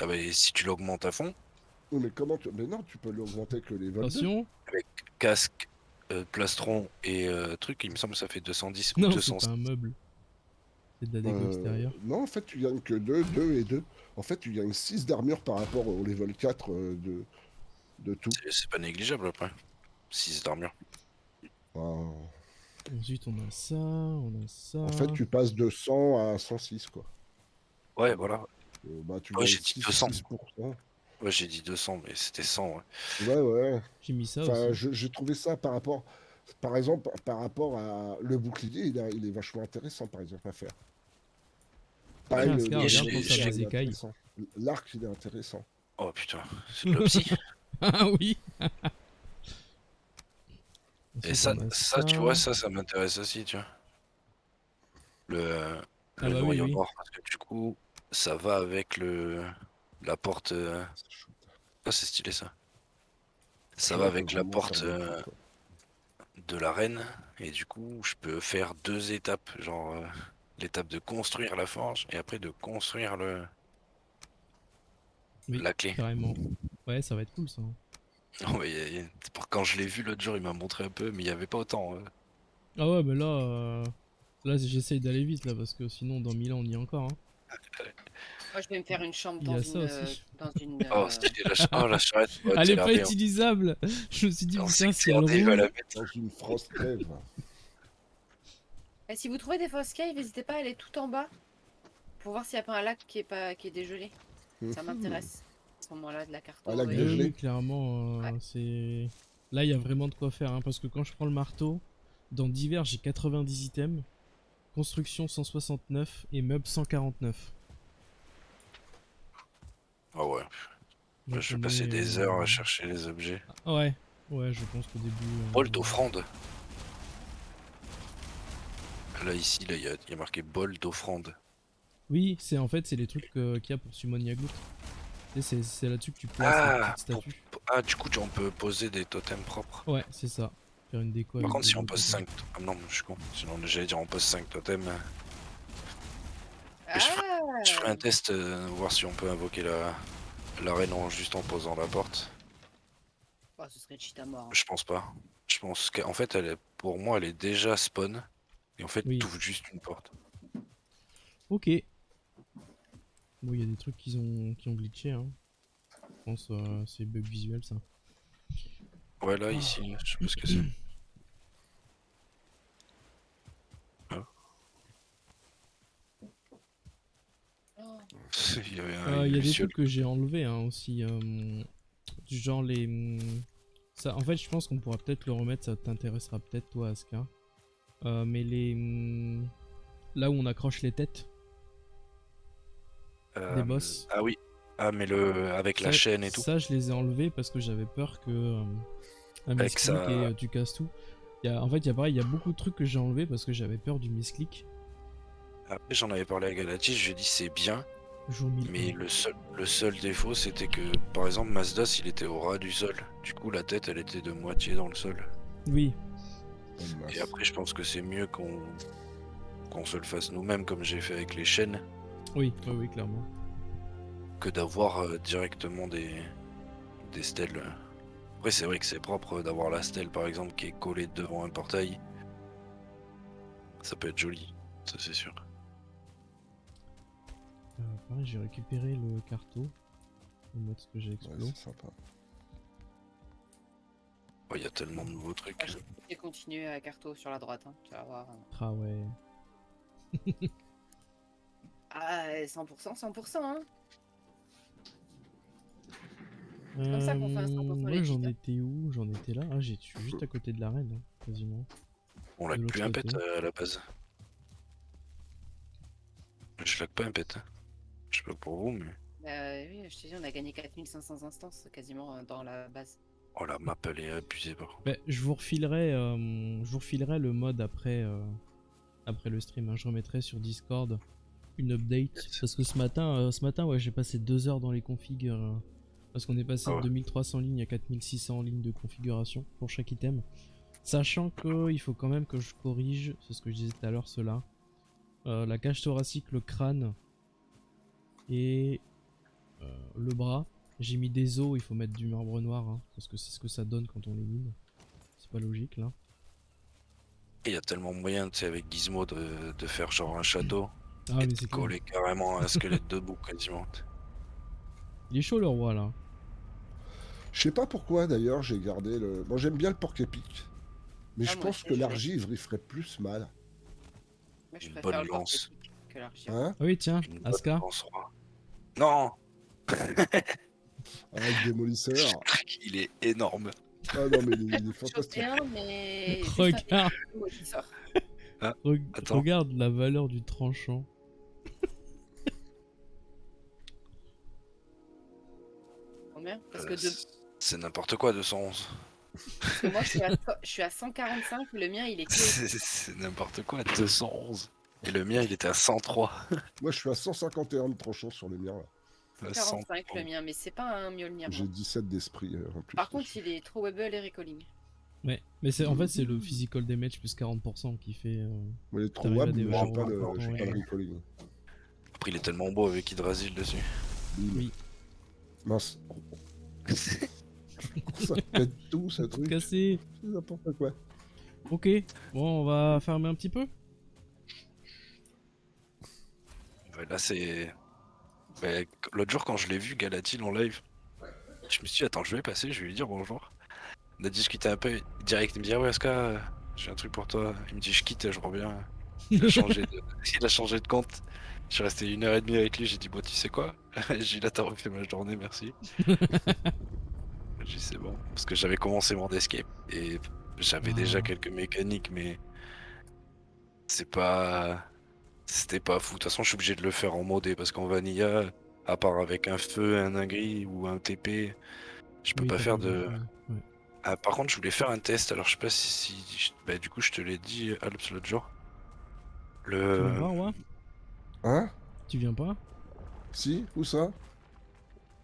Ah bah, et si tu l'augmentes à fond, Oui, mais comment tu... Mais non, tu peux l'augmenter que les level 2. Attention. avec casque, plastron et truc, il me semble que ça fait 210 ou Non, c'est 200. pas un meuble. C'est de la déco extérieure. Non, en fait, tu gagnes que 2, 2 et 2. En fait, tu gagnes 6 d'armure par rapport au level 4 de tout. C'est pas négligeable après. 6 d'armure. Enfin, Ensuite, on a ça, on a ça. en fait, tu passes de 100 à 106, quoi. Ouais, voilà. Bah, tu Ouais, gagnes j'ai dit 200. 6%. Ouais, j'ai dit 200, mais c'était 100, ouais. Ouais, ouais. J'ai mis ça Enfin, aussi. j'ai trouvé ça par rapport... Par exemple, par rapport à le bouclier, il est vachement intéressant, par exemple, à faire. Ouais, Pareil, Tiens, Ascar, et regarde pour faire l'arc, des il est écailles. intéressant. L'arc, il est intéressant. Oh putain, c'est de l'opsie. Ah oui. Et Ensuite, ça, on a ça, ça. tu vois, ça m'intéresse aussi, tu vois. Le, Ah le bah oui, noyau oui. noir, parce que du coup, ça va avec la porte. C'est chou. Ah, c'est stylé ça. Ça va Franchement, faut avec la vraiment faire porte beaucoup, quoi. de l'arène, et du coup, je peux faire 2 étapes, genre l'étape de construire la forge et après de construire Oui, la clé. carrément. Ouais, ça va être cool ça. Non, mais quand je l'ai vu l'autre jour, il m'a montré un peu, mais il n'y avait pas autant. Ah ouais, bah là, là j'essaye d'aller vite là parce que sinon dans 1000 ans on y est encore. Hein. Moi, je vais me faire une chambre Il y a ça aussi. dans une. Oh, stylé, oh, la charrette, ouais, Elle est pas TLRD, utilisable. Je me suis dit on sait putain que si elle TLRD va la roule. mettre. Dans une frost cave. Et si vous trouvez des fausses caves, n'hésitez pas à aller tout en bas pour voir s'il n'y a pas un lac qui est dégelé. Ça m'intéresse. À ce moment-là, de la Un carto. lac Oui, dégelé. oui, clairement, Ouais. c'est. Là il y a vraiment de quoi faire hein, parce que quand je prends le marteau, dans divers j'ai 90 items, construction 169 et meubles 149. Ah ouais, Donc je vais on passer est. des heures à chercher les objets. Ah, ouais, ouais, je pense qu'au début. Bol d'offrande. Là, ici, là, il y a marqué bol d'offrande. Oui, c'est en fait c'est les trucs qu'il y a pour Summon Yaglut. Tu sais, c'est là-dessus que tu places les Ah, petites statues. ah, du coup, on peut poser des totems propres. Ouais, c'est ça. Faire une déco Par avec contre, des si on beaux pose totems. 5... Ah non, je suis con. Sinon, j'allais dire on pose 5 totems. Et je ferai Ah! un test, voir si on peut invoquer l'arène juste en posant la porte. Oh, ce serait cheat à mort. Je pense pas. Je pense qu'en fait, pour moi, elle est déjà spawn. Et en fait, Oui. t'ouvres juste une porte. Ok. Bon, il y a des trucs qui ont glitché. Hein. Je pense c'est bug visuel ça. Ouais, là, ici, je sais pas ce que c'est. Ah. Oh. Il y avait un Il y a des Luciole. trucs que j'ai enlevés hein, aussi. Du genre les. Ça, en fait, je pense qu'on pourra peut-être le remettre. Ça t'intéressera peut-être toi, Aska. Mais les. Là où on accroche les têtes des boss. Ah oui. Ah, mais avec la Ça, chaîne et tout. ça, je les ai enlevés parce que j'avais peur que un Avec misclick et ça. tu casses tout. En fait, il y a beaucoup de trucs que j'ai enlevés parce que j'avais peur du misclick. Après, j'en avais parlé à Galatis, je lui ai dit c'est bien. Jour 1001. Mais le seul défaut, c'était que, par exemple, Mazdas, il était au ras du sol. Du coup, la tête, elle était de moitié dans le sol. Oui, Et après, je pense que c'est mieux qu'on se le fasse nous-mêmes, comme j'ai fait avec les chaînes, oui, oui, oui, clairement. que d'avoir directement des stèles. Après, c'est vrai que c'est propre d'avoir la stèle, par exemple, qui est collée devant un portail. Ça peut être joli, ça c'est sûr. Pareil, j'ai récupéré le carto. Le mode ce que j'ai Ouais, explo. c'est sympa. Oh, il y a tellement de nouveaux trucs. Ah, j'ai continué à carto sur la droite. Hein. Tu vas voir. Ah ouais. Ah, 100%, 100%. Hein. C'est comme ça qu'on fait un 100% Moi legit. j'en Hein. étais où? J'en étais là. Ah, je suis juste à côté de l'arène, hein, quasiment. On De lag l'autre plus un côté. pet à la base. Je lag pas un pet. Je sais pas pour vous, mais. Oui, je te dis, on a gagné 4500 instances quasiment dans la base. Oh la map elle est abusée par contre. Bah, je vous refilerai le mode après le stream. Hein. Je remettrai sur Discord une update. Parce que ce matin ouais, j'ai passé 2 heures dans les configs. Parce qu'on est passé Ah de ouais. 2300 lignes à 4600 lignes de configuration pour chaque item. Sachant que il faut quand même que je corrige, c'est ce que je disais tout à l'heure, cela. La cage thoracique, le crâne et le bras. J'ai mis des os, il faut mettre du marbre noir, hein, parce que c'est ce que ça donne quand on les mine. C'est pas logique là. Il y a tellement moyen, tu sais, avec Gizmo de faire genre un château Ah et mais de c'est cool. coller carrément un squelette debout quasiment. Il est chaud le roi là. Je sais pas pourquoi d'ailleurs j'ai gardé le. Bon, j'aime bien le porc épic. Mais Ah, je moi pense aussi, que je l'ai. l'argivre il ferait plus mal. Moi, je Une préfère bonne le porc lance. épic que l'argile. Hein? Ah oui tiens, Une bonne Aska. lance roi. Non. Ah, le démolisseur. Il est énorme. Ah non, mais il est J'en ai fantastique. un, mais juste un Regarde, mot qui sort. Ah, re- attends. regarde la valeur du tranchant. Combien? Parce que, de... C'est n'importe quoi 211. Parce que moi, je suis à 145, le mien, il est que... C'est n'importe quoi 211. Et le mien il était à 103. Moi je suis à 151 de tranchant sur les miens là. 145 le mien, mais c'est pas un Mjolnir. J'ai moi. 17 d'esprit en plus. Par contre, il est trop Webble et Recalling. Ouais, mais c'est en fait c'est le physical damage plus 40% qui fait. Mais il est trop T'arrives à web, mais dévaler j'ai pas le en j'ai temps pas le réel. recalling. Après il est tellement beau avec Hydrasil dessus. Bim. Oui. Mince. Ça pète tout ce Tout truc. cassé. C'est n'importe quoi. Ok, bon on va fermer un petit peu. Ouais, là c'est... Ouais, l'autre jour quand je l'ai vu Galatil en live, je me suis dit attends je vais passer, je vais lui dire bonjour. On a discuté un peu, direct il me dit ah ouais Aska, j'ai un truc pour toi. Il me dit je quitte, je reviens. Il a changé de, il a changé de compte. Je suis resté 1h30 avec lui, j'ai dit bon tu sais quoi, j'ai dit là t'as refait ma journée, merci. J'ai dit c'est bon, parce que j'avais commencé mon escape et j'avais déjà Ah. quelques mécaniques mais c'est pas... C'était pas fou, de toute façon je suis obligé de le faire en modé parce qu'en vanilla, à part avec un feu, un gris ou un TP, je peux Oui, pas t'as faire pas de... grand-chose. Ouais. Ah, par contre je voulais faire un test, alors je sais pas si... Bah du coup je te l'ai dit Alps l'autre jour. Tu viens voir, ouais? Hein? Tu viens pas? Si? Où ça?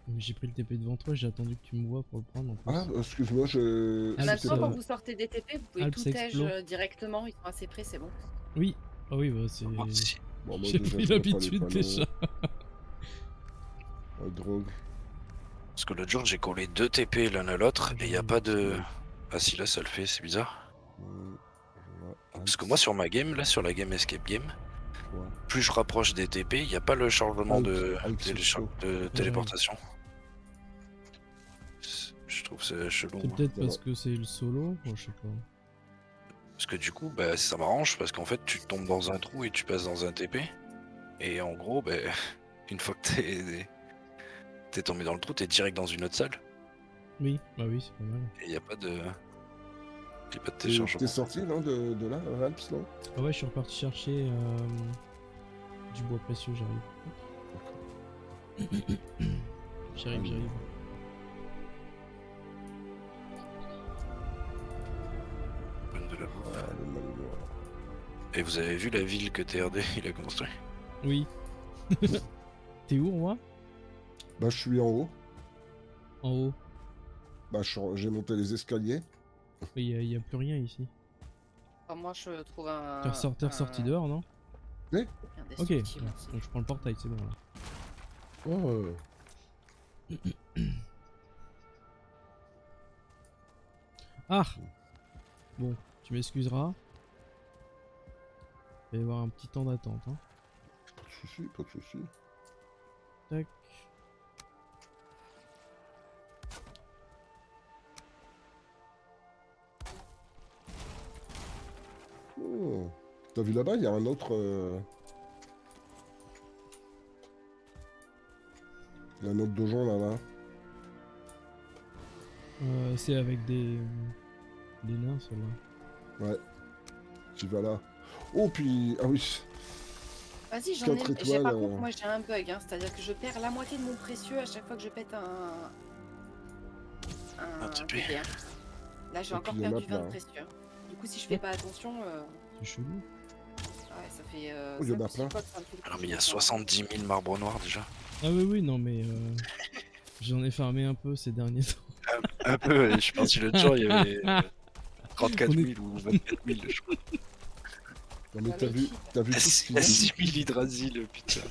Mais j'ai pris le TP devant toi, j'ai attendu que tu me vois pour le prendre en plus. Ah, excuse-moi, je. Ah, Maintenant, c'est quand pas- vous sortez des TP, vous pouvez Alps tout edge Explo. directement, ils sont assez près, c'est bon. Oui, ah oui, bah c'est. Oh, si. Bon, moi, J'ai déjà, pris je vois pas les l'habitude panneaux. déjà. Drogue. Parce que l'autre jour j'ai collé 2 TP l'un à l'autre et y a pas de... Ouais. Ah si là ça le fait, c'est bizarre. Voilà. Parce que moi sur ma game, là sur la game Escape Game, Ouais. plus je rapproche des TP, il n'y a pas le changement Alps Explo. de téléportation. Je trouve c'est chelou. C'est moi. peut-être Voilà. parce que c'est le solo, oh, je sais pas. Parce que du coup, bah, ça m'arrange parce qu'en fait, tu tombes dans un trou et tu passes dans un TP. Et en gros, bah, une fois que t'es tombé dans le trou, t'es direct dans une autre salle. Oui, bah oui, c'est pas mal. Et il n'y a pas de... Y a pas de T'es téléchargement. sorti, non, de là, Alps, non? Ah ouais, je suis reparti chercher du bois précieux, j'arrive. J'arrive. De la bouffe. Ah, le malheur. Et vous avez vu la ville que TRD il a construit? Oui. T'es où, moi? Bah, je suis en haut. En haut. Bah, j'ai monté les escaliers. Mais y a plus rien ici. Enfin, moi, je trouve un. T'es ressorti dehors, non? un Ok, destructible aussi. donc je prends le portail, c'est bon là. Oh, Ah! Bon, tu m'excuseras. Il va y avoir un petit temps d'attente, hein. pas de soucis, pas de soucis. Tac. Oh. T'as vu là-bas, il y a un autre. Il y a un autre donjon là-bas. C'est avec des nains, ceux-là. Ouais. Tu vas là. Oh, puis. Ah oui. Vas-y, j'en 4 ai. étoiles, Par contre, moi, j'ai un bug, hein, c'est-à-dire que je perds la moitié de mon précieux à chaque fois que je pète un TP. TP, hein. Là, j'ai Et encore puis, il y en a perdu 20 de plein. précieux. Hein. Du coup, si je fais pas attention, C'est chelou. ouais, ça fait. Oh, il y en 5 a ou 6 plein. fois que ça me fait le Alors, coup, mais il y a je me sens, hein. 70 000 marbres noirs déjà. Ah oui, non, mais j'en ai farmé un peu ces derniers temps. Un peu, je pense que l'autre jour il y avait 34 000 ou 24 000, je crois. Non, mais Ah, t'as mais vu, qui t'as vu tout ce qu'il y a. 6 000 hydrasil, putain.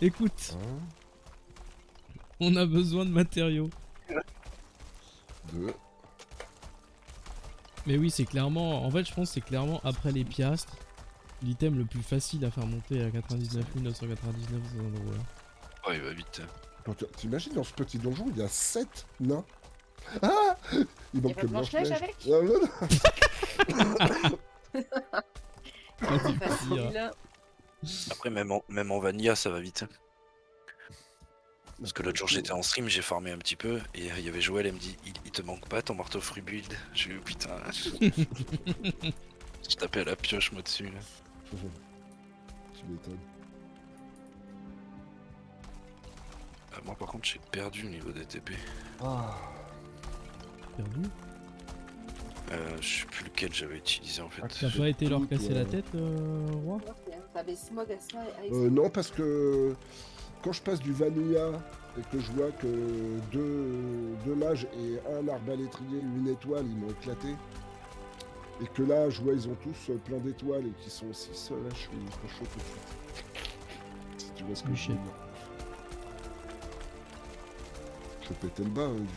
Écoute, Un, on a besoin de matériaux. 2. Mais oui, c'est clairement... En fait, je pense que c'est clairement après les piastres, l'item le plus facile à faire monter à 99 999 dans un endroit. Oh, il va vite. T'imagines, dans ce petit donjon, il y a 7 nains. Ah, il manque pas que de Blanche-Neige Blanche-Neige. avec Non, non, non. Vas-y, Facile. Après, même en vanilla, ça va vite. Parce que l'autre jour, j'étais en stream, j'ai farmé un petit peu, et il y avait Joël, elle me dit, il te manque pas ton marteau fruit build? J'ai eu putain. Je tapais à la pioche, moi, dessus, là. Tu m'étonnes. Moi, par contre, j'ai perdu au niveau des TP. Ah, Perdu. Je sais plus lequel j'avais utilisé, en fait. Ah, T'as pas été leur tout, casser la tête, roi? T'avais Smog à ça avec non, parce que quand je passe du vanilla et que je vois que deux mages et un arbalétrier, une étoile, ils m'ont éclaté. Et que là, je vois, ils ont tous plein d'étoiles et qu'ils sont 6, là, je suis trop chaud tout de suite. Si tu vois ce que je veux dire. Je vais péter le bas, du coup.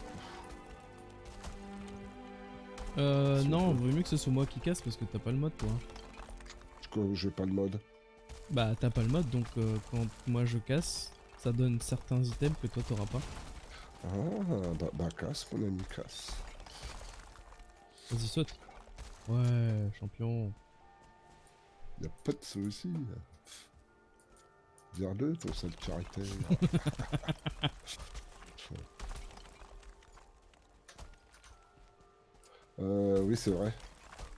Non, vaut mieux que ce soit moi qui casse parce que t'as pas le mode, toi. J'ai pas le mode. Bah, t'as pas le mode, donc quand moi je casse, ça donne certains items que toi t'auras pas. Ah, bah casse, mon ami, casse. Vas-y, saute. Ouais, champion. Y'a pas de soucis. Dire-le, ton sale caractère. Oui, c'est vrai.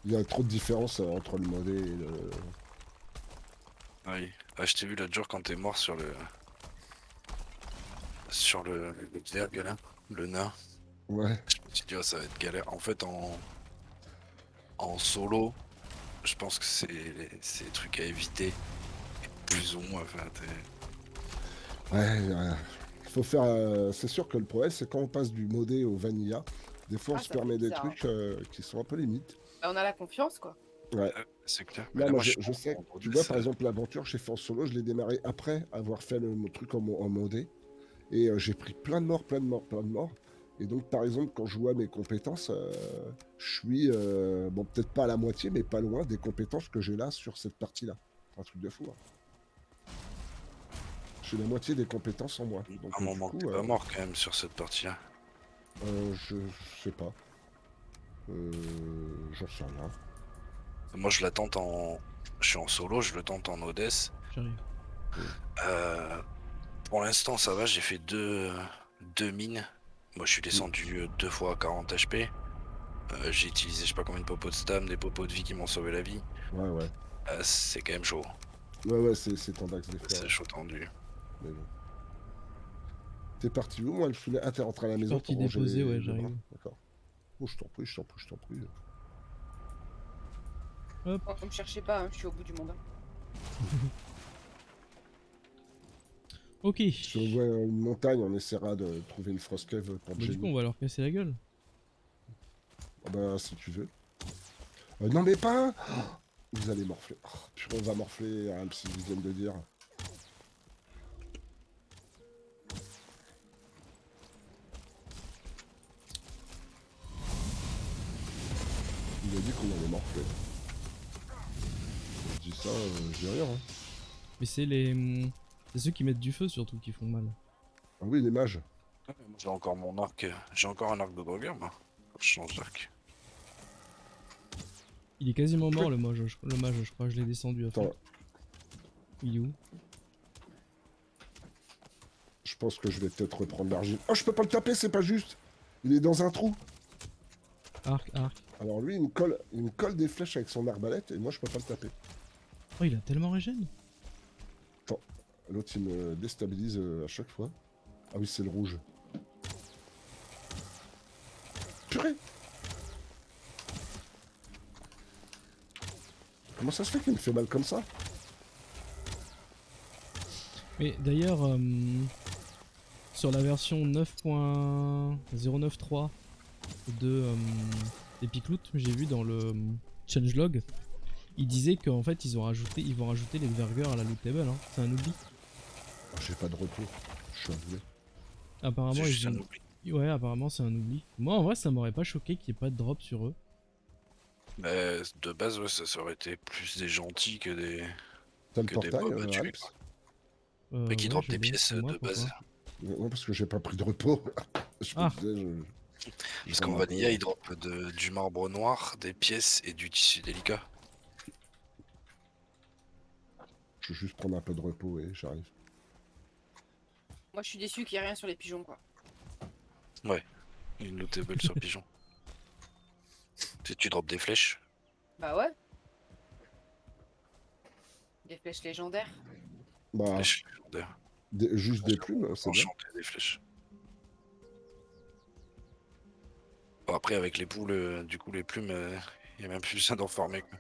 Il y a trop de différence entre le modé et le... Oui. Ah, je t'ai vu l'autre jour quand t'es mort sur le... Sur le zerg, là. Le nain. Ouais. Je me suis dit, oh, ça va être galère. En fait, en solo, je pense que c'est les trucs à éviter. Plus ou moins, enfin, Ouais, faut faire... c'est sûr que le problème, c'est quand on passe du modé au vanilla, des fois on Ah, se ça fait permet des bizarre, trucs qui sont un peu limites. Bah, on a la confiance, quoi. Ouais. c'est clair. Mais Là, là, moi, je je sais, en tu vois, ODS, par exemple, l'aventure que j'ai fait en solo, je l'ai démarré après avoir fait le truc en modé. Et j'ai pris plein de morts, plein de morts, plein de morts. Et donc, par exemple, quand je vois mes compétences, je suis, bon, peut-être pas à la moitié, mais pas loin des compétences que j'ai là sur cette partie-là. Un truc de fou. Hein. J'ai la moitié des compétences en moi. Donc, un moment, t'es pas mort quand même sur cette partie-là. Je sais pas. J'en sais rien. Moi, je la tente en... Je suis en solo, je le tente en ODS. J'arrive. Pour l'instant, ça va, j'ai fait deux mines. Moi, je suis descendu 2 fois à 40 HP. J'ai utilisé je sais pas combien de popos de stam, des popos de vie qui m'ont sauvé la vie. Ouais, ouais. C'est quand même chaud. Ouais, c'est ton axe des fois. C'est Ouais. chaud tendu. Mais bon. T'es parti où, moi, le souvenir? Ah, t'es rentré à la Je suis maison parti pour ranger déposer, ouais, les j'arrive. bras. D'accord. Oh, je t'en prie, je t'en prie, je t'en prie. Hop. Oh, me cherchez pas, hein, je suis au bout du monde. Ok. Si on voit une montagne, on essaiera de trouver une frost cave pour Bah, du coup, on Jenny. va leur casser la gueule. Ah bah, si tu veux. Non, mais pas un. Vous allez morfler. Oh, purée, on va morfler, hein, si vous viennent de dire. Il a dit qu'on allait morfler. Je dis ça, je dis rien. Hein. Mais c'est les... C'est ceux qui mettent du feu surtout qui font mal. Ah oui, les mages. J'ai encore mon arc. J'ai encore un arc de Grogger, moi. Faut que je change d'arc. Il est quasiment mort le mage, je crois. Je l'ai descendu à faire. Attends, Il est où? je pense que je vais peut-être reprendre l'argile. Oh, je peux pas le taper, c'est pas juste. Il est dans un trou. Arc, arc. Alors lui, il me colle des flèches avec son arbalète et moi, je peux pas le taper. Oh, il a tellement régène. L'autre, il me déstabilise à chaque fois. Ah oui, c'est le rouge. Purée! Comment ça se fait qu'il me fait mal comme ça? Mais d'ailleurs, sur la version 9.093 de Epicloot, j'ai vu dans le changelog, ils disaient qu'en fait ils vont rajouter les burgers à la loot table. Hein. C'est un oubli. J'ai pas de repos. Je suis avoué. Apparemment, C'est ils juste un ont... oubli. Ouais, apparemment, c'est un oubli. Moi, en vrai, ça m'aurait pas choqué qu'il n'y ait pas de drop sur eux. Mais de base, ouais, ça aurait été plus des gentils T'as le que des portail, mobs à tuer, quoi. Alps? Mais qui Ouais, drop je des l'ai. pièces Moi, de base. pourquoi? Non, parce que j'ai pas pris de repos. Je me Ah. disais, je Parce vais qu'en prendre un peu- vanilla, ils drop du marbre noir, des pièces et du tissu délicat. je vais juste prendre un peu de repos et j'arrive. Moi, je suis déçu qu'il n'y ait rien sur les pigeons, quoi. Ouais, une lootable sur pigeon. Tu drops des flèches. Bah ouais. Des flèches légendaires. Bah, Flèches légendaires. juste des plumes, c'est bien. Enchanter des flèches. Bon, après, avec les poules, du coup, les plumes, il y a même plus besoin d'en farmer, quoi.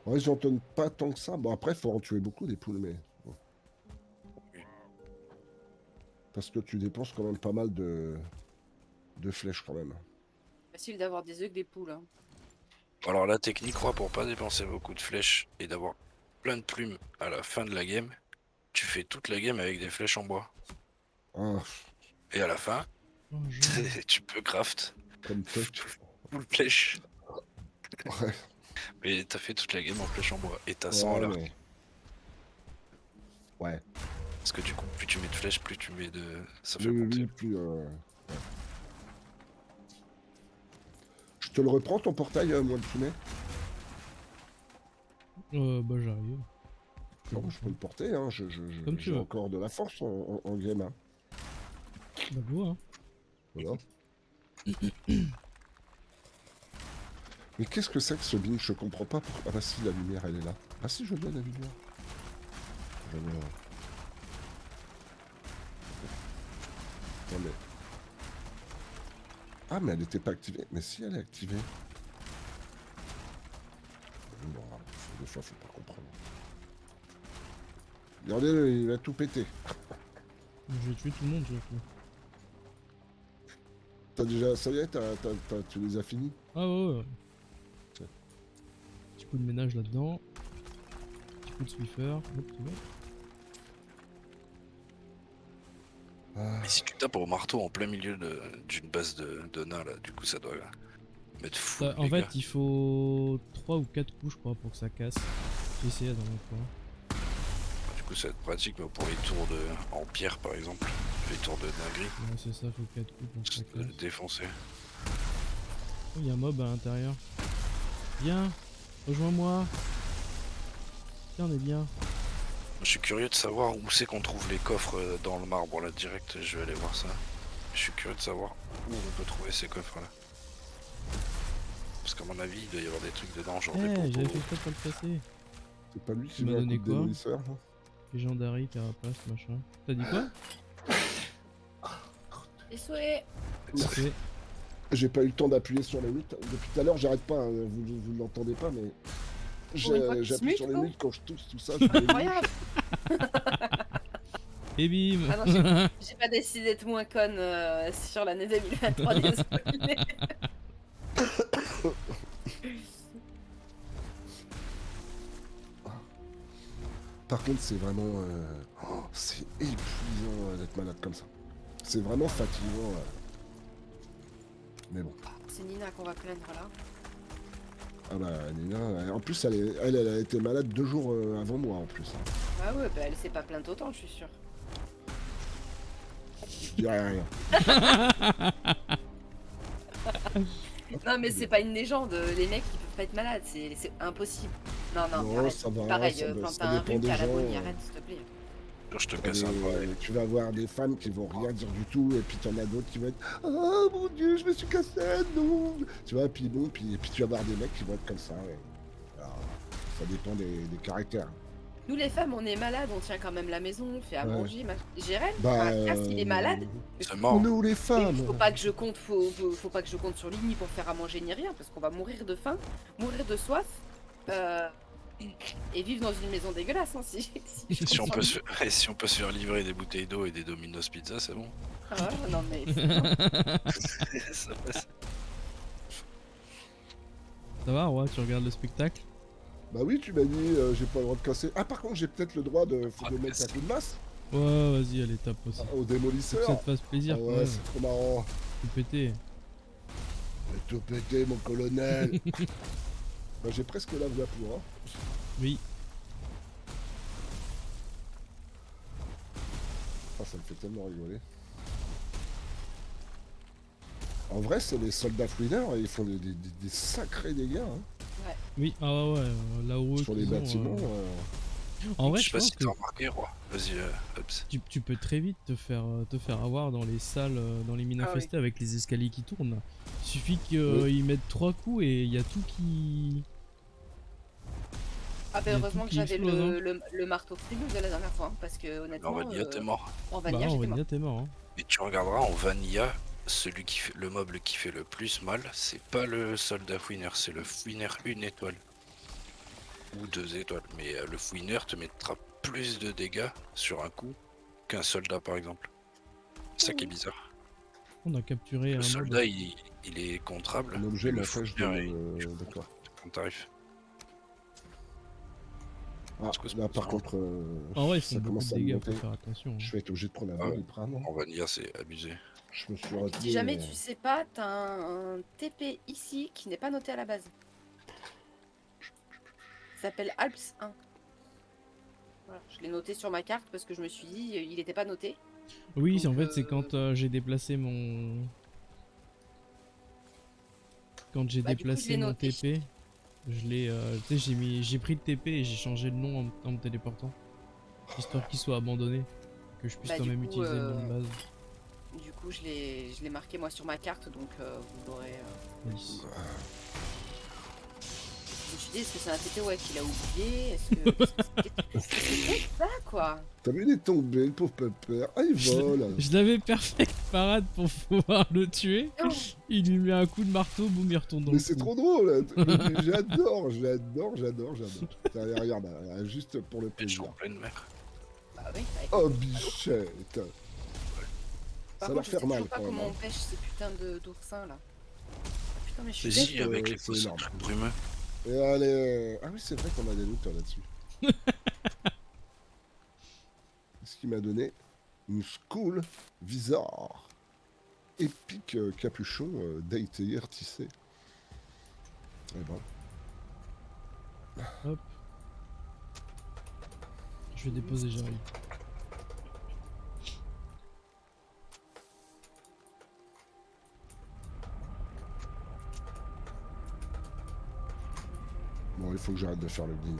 Ouais, j'en donne pas tant que ça. Bon, après, faut en tuer beaucoup des poules, mais. Bon. Oui. Parce que tu dépenses quand même pas mal de flèches, quand même. Facile d'avoir des œufs que des poules. Hein. Alors, la technique, quoi, pour pas dépenser beaucoup de flèches et d'avoir plein de plumes à la fin de la game, tu fais toute la game avec des flèches en bois. Ah, Et à la fin, Oh, je- tu peux craft comme Puck. full flèche. Ouais, Mais t'as fait toute la game en flèche en bois. Et t'as 100 à ouais, l'arc. mais. Ouais. Parce que du coup, plus tu mets de flèches, plus tu mets de. Ça fait Oui, oui, monter. oui, plus. Ouais. Je te le reprends ton portail, moi le poulet? Bah, j'arrive. Non, je peux le porter, hein. Comme tu J'ai veux. encore de la force en game, hein. Bah, go, hein. Voilà. Mais qu'est-ce que c'est que ce bin? Je comprends pas. Ah bah si, la lumière, elle est là. Ah si, je veux bien la lumière. Je veux bien. Non mais... Ah mais elle était pas activée. Mais si, elle est activée. Bon, des fois, faut pas comprendre. Regardez, il a tout pété. Je vais tuer tout le monde, surtout. T'as déjà... Ça y est, tu les as finis? Ah ouais, ouais. Tiens. Petit coup de ménage là-dedans. Petit coup de Swiffer. Hop, c'est bon. Ah, Mais si tu tapes au marteau en plein milieu d'une base de nains, là, du coup, ça doit mettre fou. En fait, il faut 3 ou 4 coups, je crois, pour que ça casse. J'ai essayé la dernière fois. Du coup, ça va être pratique mais pour les tours en pierre, par exemple. Les tours de dinguerie. Ouais, c'est ça, faut 4 coups pour que ça Juste de le casse. défoncer. Oh, il y a un mob à l'intérieur. Viens, rejoins-moi. Tiens, on est bien. Je suis curieux de savoir où c'est qu'on trouve les coffres dans le marbre, là, direct. Je vais aller voir ça. Je suis curieux de savoir où on peut trouver ces coffres-là. Parce qu'à mon avis, il doit y avoir des trucs dedans, genre des Eh, j'avais pompons. fait exprès de pas le casser. c'est pas lui qui Tu m'as veut un donné coup de quoi démolisseur, hein? Légendary, carapace, machin. T'as dit quoi? Les souhaits. Ok. J'ai pas eu le temps d'appuyer sur les mutes. Depuis tout à l'heure, j'arrête pas, hein. Vous l'entendez pas, mais Pour une fois qu'il se j'appuie mute, sur les quoi. mutes quand je tousse tout ça. Je fais les mutes. Incroyable. Et bim. Ah non, j'ai pas décidé d'être moins conne sur l'année 2023, désolé. Par contre, c'est vraiment... c'est épuisant d'être malade comme ça. C'est vraiment fatigant. Mais bon. C'est Nina qu'on va plaindre là. Ah bah, Nina, en plus, elle a été malade 2 jours avant moi, en plus. Hein. Ah ouais, bah elle s'est pas plainte autant, je suis sûre. Je dirais rien. Non mais c'est pas une légende, les mecs ils peuvent pas être malades, c'est impossible. Non, non, mais Non, arrête. ça va, Pareil, ça quand ça t'as un dépend rhume, des t'as la gens, bonne, arrête s'il te plaît. Je te T'as casse un bras. tu vas avoir des femmes qui vont rien dire du tout, et puis t'en as d'autres qui vont être oh mon dieu, je me suis cassé, non. Tu vois, puis bon, puis tu vas avoir des mecs qui vont être comme ça. Ouais. Alors, ça dépend des caractères. Nous les femmes on est malades, on tient quand même la maison, on fait à Ouais. manger, Jérém, Bah, s'il est malade, C'est mort. nous les femmes. faut pas que je compte, faut pas que je compte sur lui ni pour faire à manger ni rien, parce qu'on va mourir de faim, mourir de soif, et vivre dans une maison dégueulasse, hein, si je Si on, compte peut sur se... si on peut se faire livrer des bouteilles d'eau et des Domino's Pizza, c'est bon. lui. Ah, non mais c'est bien. Ça passe. Ça va, ouais, tu regardes le spectacle? Bah oui, tu m'as dit, j'ai pas le droit de casser. Ah, par contre, j'ai peut-être le droit de mettre un coup de masse Ouais, vas-y, allez, tape aussi. au Faut que ça démolisseur. te fasse Ah plaisir quand ouais, même. c'est trop marrant. Tout péter. Tout pété, mon colonel. Bah, j'ai presque la voix pour, hein. Oui. Ah, ça me fait tellement rigoler. En vrai, c'est les soldats fouineurs, ils font des sacrés dégâts, hein. Oui, ah ouais, là-haut. Sur les bâtiments. En vrai, Je je sais pas pense si que t'as remarqué, Roi. Vas-y, Hobbs. tu peux très vite te faire avoir dans les salles, dans les mines Ah oui. infestées avec les escaliers qui tournent. Il suffit qu'ils Oui. mettent 3 coups et il y a tout qui. Ah Il y bah a heureusement tout que qui j'avais explose, hein. le marteau fribouille de la dernière fois, hein, parce que En honnêtement, Vanilla, t'es mort. en Bah, Vanilla, en j'étais mort. Vanilla, t'es mort. Hein. Et tu regarderas en Vanilla, celui qui fait le mob qui fait le plus mal, c'est pas le soldat fouineur, c'est le fouineur 1 étoile. Ou 2 étoiles. Mais le fouineur te mettra plus de dégâts sur un coup qu'un soldat par exemple. C'est ça qui est bizarre. On a capturé Le un mob. soldat il est contrable. Un objet mais le m'empêche fouineur, de... D'accord. quand t'arrives. Ah, Parce que c'est là, par ça. contre, En vrai, ils font ça beaucoup commence de à me dégâts, monter. faut faire attention. Je vais être obligé de prendre un Ah ouais. doliprane. En Vanilla c'est abusé. Je me suis Et retenu... si jamais tu sais pas, t'as un TP ici qui n'est pas noté à la base. Il s'appelle Alps 1. Voilà, je l'ai noté sur ma carte parce que je me suis dit il n'était pas noté. Oui, Donc, en fait, c'est quand j'ai déplacé mon. Quand j'ai Bah, du coup, je déplacé l'ai mon noté. TP, je l'ai. Tu sais, j'ai pris le TP et j'ai changé le nom en me téléportant. Histoire qu'il soit abandonné. Que je puisse Bah, quand du même coup, utiliser le nom de base. Du coup, je l'ai marqué moi sur ma carte, donc vous l'aurez. Nice. Je me suis dit, est-ce que c'est un TP ouais, qu'il a oublié? Est-ce que. Qu'est-ce que c'est que ça, quoi? T'as vu, il est tombé, le pauvre pépère. Ah, il vole. Je l'avais perfect parade pour pouvoir le tuer. Oh, Il lui met un coup de marteau, boum, il retourne dans Mais le c'est trou. trop drôle. J'adore. Tiens, regarde, juste pour le Et je suis plaisir. en pleine mer. bah oui, bah, Oh, écoute, bichette. par Ça contre, leur je fait sais mal, toujours pas quand comment même, on pêche ces putains d'oursins là. Ah, putain, mais je suis Vas-y bête. avec les c'est fausses énorme. brumeux. Et allez... Ah oui, c'est vrai qu'on a des looters là-dessus. Ce qui m'a donné une school bizarre. Épique capuchon d'Aïtaïr tissé. Et ben, Hop. Je vais déposer Jerry. bon, il faut que j'arrête de faire le gling.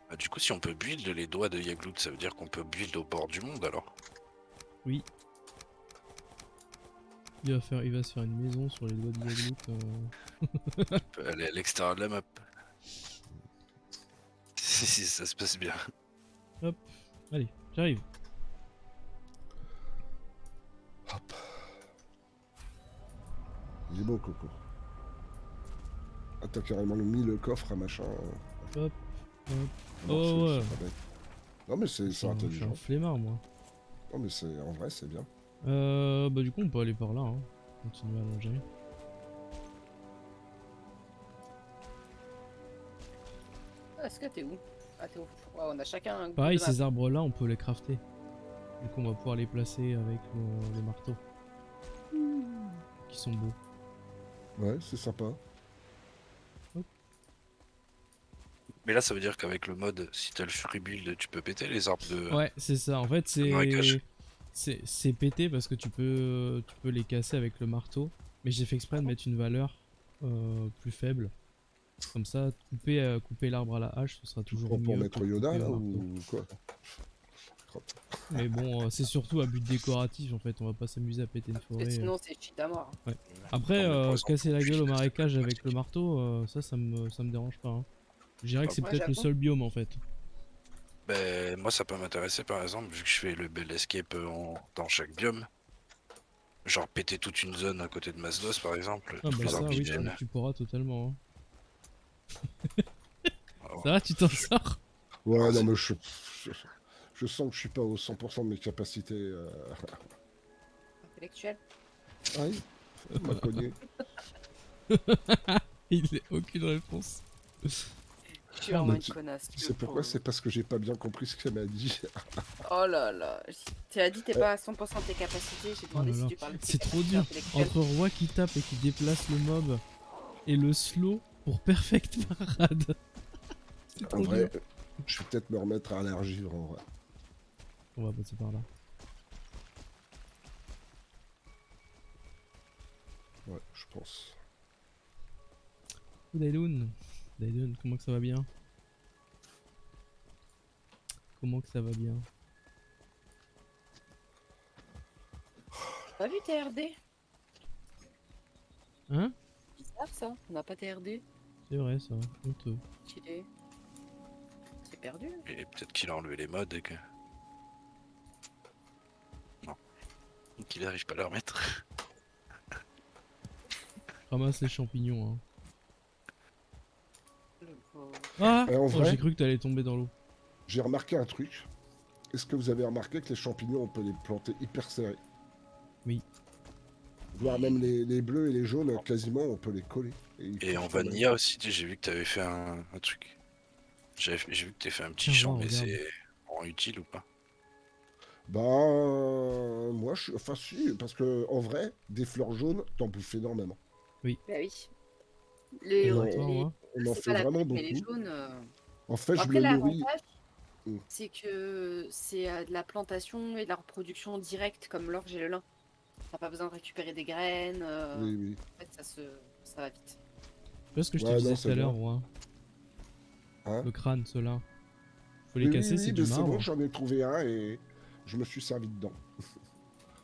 Bah, du coup si on peut build les doigts de Yaglout, ça veut dire qu'on peut build au bord du monde alors. Oui. Il va se faire une maison sur les doigts de Yaglout. On peut aller à l'extérieur de la map. Si ça se passe bien. Hop. Allez, j'arrive. Hop. Il est beau, Coco. Ah, t'as carrément mis le coffre à machin. Hop. à Oh, marcher, ouais. c'est pas bête. Non, mais c'est Je suis un intelligent. flemmard, moi. Non, mais c'est en vrai, c'est bien. Bah du coup on peut aller par là, hein. Continuer à longer. Ah, est-ce que t'es où? Ah, t'es où? Ouais, on a chacun un bout Pareil, de map. ces arbres là on peut les crafter. Du coup on va pouvoir les placer avec les marteaux. Qui sont beaux. Ouais, c'est sympa. Mais là ça veut dire qu'avec le mode, si t'as le free build, tu peux péter les arbres de... Ouais, c'est ça. En fait, marécage. c'est pété parce que tu peux les casser avec le marteau. Mais j'ai fait exprès de mettre une valeur plus faible. Comme ça, couper l'arbre à la hache, ce sera toujours Pour mieux. mettre que Yoda, couper là, au marteau. ou quoi? Mais bon, c'est surtout à but décoratif en fait. On va pas s'amuser à péter une Parce que forêt. sinon, c'est cheat à mort. Après, Non, mais par exemple, casser la je gueule au suis marécage très avec le marteau, ça me dérange pas. Hein. Je dirais que c'est Ouais, peut-être le j'avoue. seul biome en fait. Ben, moi ça peut m'intéresser par exemple, vu que je fais le bel escape dans chaque biome. Genre péter toute une zone à côté de Masdos par exemple, Ah tous bah les ça, arbres qui oui, viennent. tu pourras totalement. Hein. Alors, Ça va, tu t'en sors? Ouais, Ah, non, c'est- mais je sens que je suis pas au 100% de mes capacités. Intellectuel. Aïe, on m'a cogné. Il n'a aucune réponse. Je suis vraiment Mais une connasse. Tu sais pourquoi? C'est parce que j'ai pas bien compris ce qu'elle m'a dit. Oh là là. Tu as dit t'es pas à 100% de tes capacités. J'ai Oh demandé là si là. tu parlais de tes C'est trop capacités dur. intellectuelles. Entre Roi qui tape et qui déplace le mob et le slow pour perfect parade. C'est En trop vrai, dur. je vais peut-être me remettre à l'argile en vrai. On va passer par là. Ouais, je pense. Oh, Dailoun. Dailoun, comment que ça va bien? Comment que ça va bien? T'as vu TRD? Hein? Bizarre ça. On n'a pas TRD. C'est vrai ça, honteux. Stylé. C'est perdu. Et peut-être qu'il a enlevé les mods et que. Non. Qu'il arrive pas à les remettre. Ramasse les champignons hein. Le pauvre. Ah En oh, vrai j'ai cru que t'allais tomber dans l'eau. J'ai remarqué un truc. Est-ce que vous avez remarqué que les champignons, on peut les planter hyper serrés? Oui. Voire même les bleus et les jaunes, quasiment, on peut les coller. Ils Et en poussent pas mal. vanilla aussi, j'ai vu que t'avais fait un truc. J'ai vu que t'avais fait un petit Tiens, champ, vois, mais regarde. c'est en utile ou pas? Moi, je suis... Enfin, si, parce que en vrai, des fleurs jaunes, t'en bouffes énormément. Bah oui. On en, Toi, moi. on en C'est fait pas la vraiment peine, mais les beaucoup. jaunes. En fait, je Après, me nourris... l'avantage, Mm. c'est que c'est de la plantation et de la reproduction directe, comme l'orge et le lin. T'as pas besoin de récupérer des graines. Oui, oui. En fait, ça va vite. Tu vois ce que je te Ouais, disais non, tout c'est à l'heure, bien. moi. Hein? Le crâne, ceux-là. Faut les Oui, oui, casser, c'est oui, du mais c'est bon, marbre. j'en ai trouvé un et je me suis servi dedans.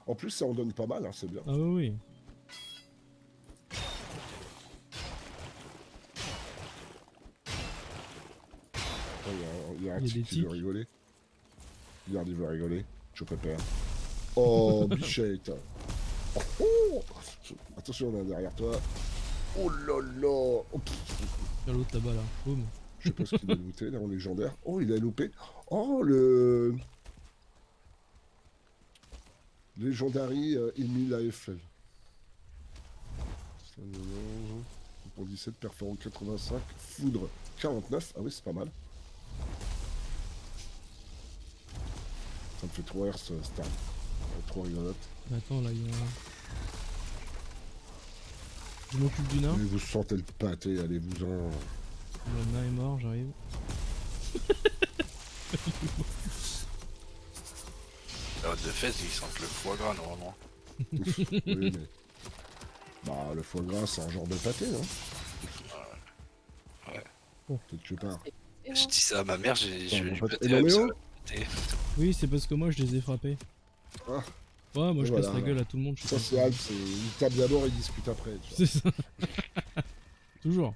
En plus, ça en donne pas mal, hein, c'est bien. Ah oui, oui. Oh, il y a un Il y a type des qui veut tiques. rigoler. Regarde, il veut rigoler. Je prépare. Oh, bichette. Oh, oh. Attention, on est derrière toi. Oh là là. Oh, pff, Il y a l'autre là-bas, là. Boum. je sais pas ce qu'il a looté, là, en légendaire. Oh, il a loupé. Oh, le... Legendary Emile AFL. Pour 17, perforant 85, foudre 49. Ah oui, c'est pas mal. Ça me fait trop rire ce star. Trop rigolote. Attends, là, il y a un... Je m'occupe du nain. Mais vous sentez le pâté, allez-vous-en. Le nain est mort, j'arrive. La de fesses, ils sentent le foie gras normalement. Oui, mais... Bah, le foie gras, c'est un genre de pâté, non? Ouais. Oh. Peut-être que je pars. Je dis ça à ma mère, je vais lui péter Et non, la mais ça oh va péter. Oui, c'est parce que moi, je les ai frappés. Ah. Ouais, moi, Et je voilà, casse la là. gueule à tout le monde. Je suis Ça, comme c'est Alp, c'est... il tape d'abord et il discute après. Tu vois. C'est ça. Toujours.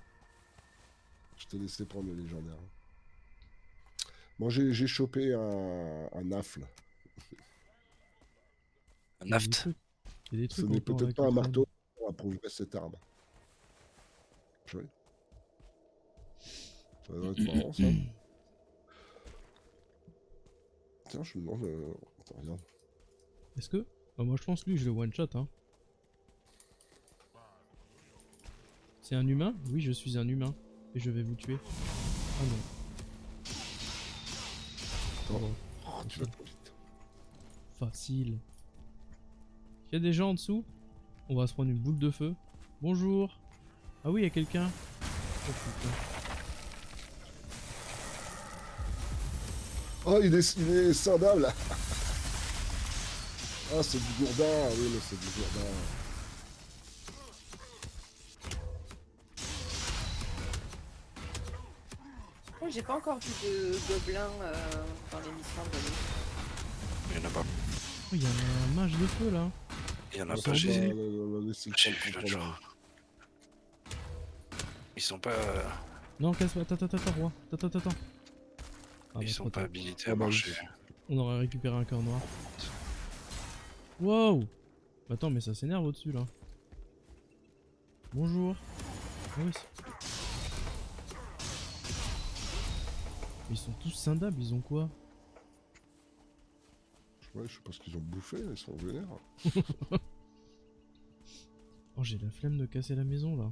Je t'ai laissé prendre le légendaire. Bon, j'ai chopé un affle. Un Il y a des naft. trucs. Il y a des Ce trucs n'est encore là peut-être qui pas un traînent. marteau pour approuver cette arme. Purée. Ça doit être marrant, ça. Tiens, je me demande... Attends, regarde. Est-ce que bah, moi, je pense lui, je le one shot. Hein. C'est un humain? Oui, je suis un humain. Et je vais vous tuer. Ah non. Attends. Oh, Oh, tu vas trop vite. facile. Il y a des gens en dessous? On va se prendre une boule de feu. Bonjour. Ah oui, il y a quelqu'un. Oh putain. Oh, il est scindable. Ah, c'est du gourdin. Oui, mais c'est du gourdin. Oh, j'ai pas encore vu de gobelins dans l'émission de l'année. Il y en a pas. Oh, il y a un mage de feu là. Il y en a Ils pas, sont j'ai Laissez le j'ai temps de vu l'autre comprendre. jour. Ils sont pas. Non, casse-toi. Attends, roi. Attends. Ah, Ils bah, sont trop pas tard. habilités Ah à bah oui. marcher. On aurait récupéré un cœur noir. Wow. Attends, mais ça s'énerve au-dessus là. Bonjour. Ah oui, ils sont tous scindables, ils ont quoi? Ouais, je sais pas ce qu'ils ont bouffé, ils sont vénères. Oh, j'ai la flemme de casser la maison là.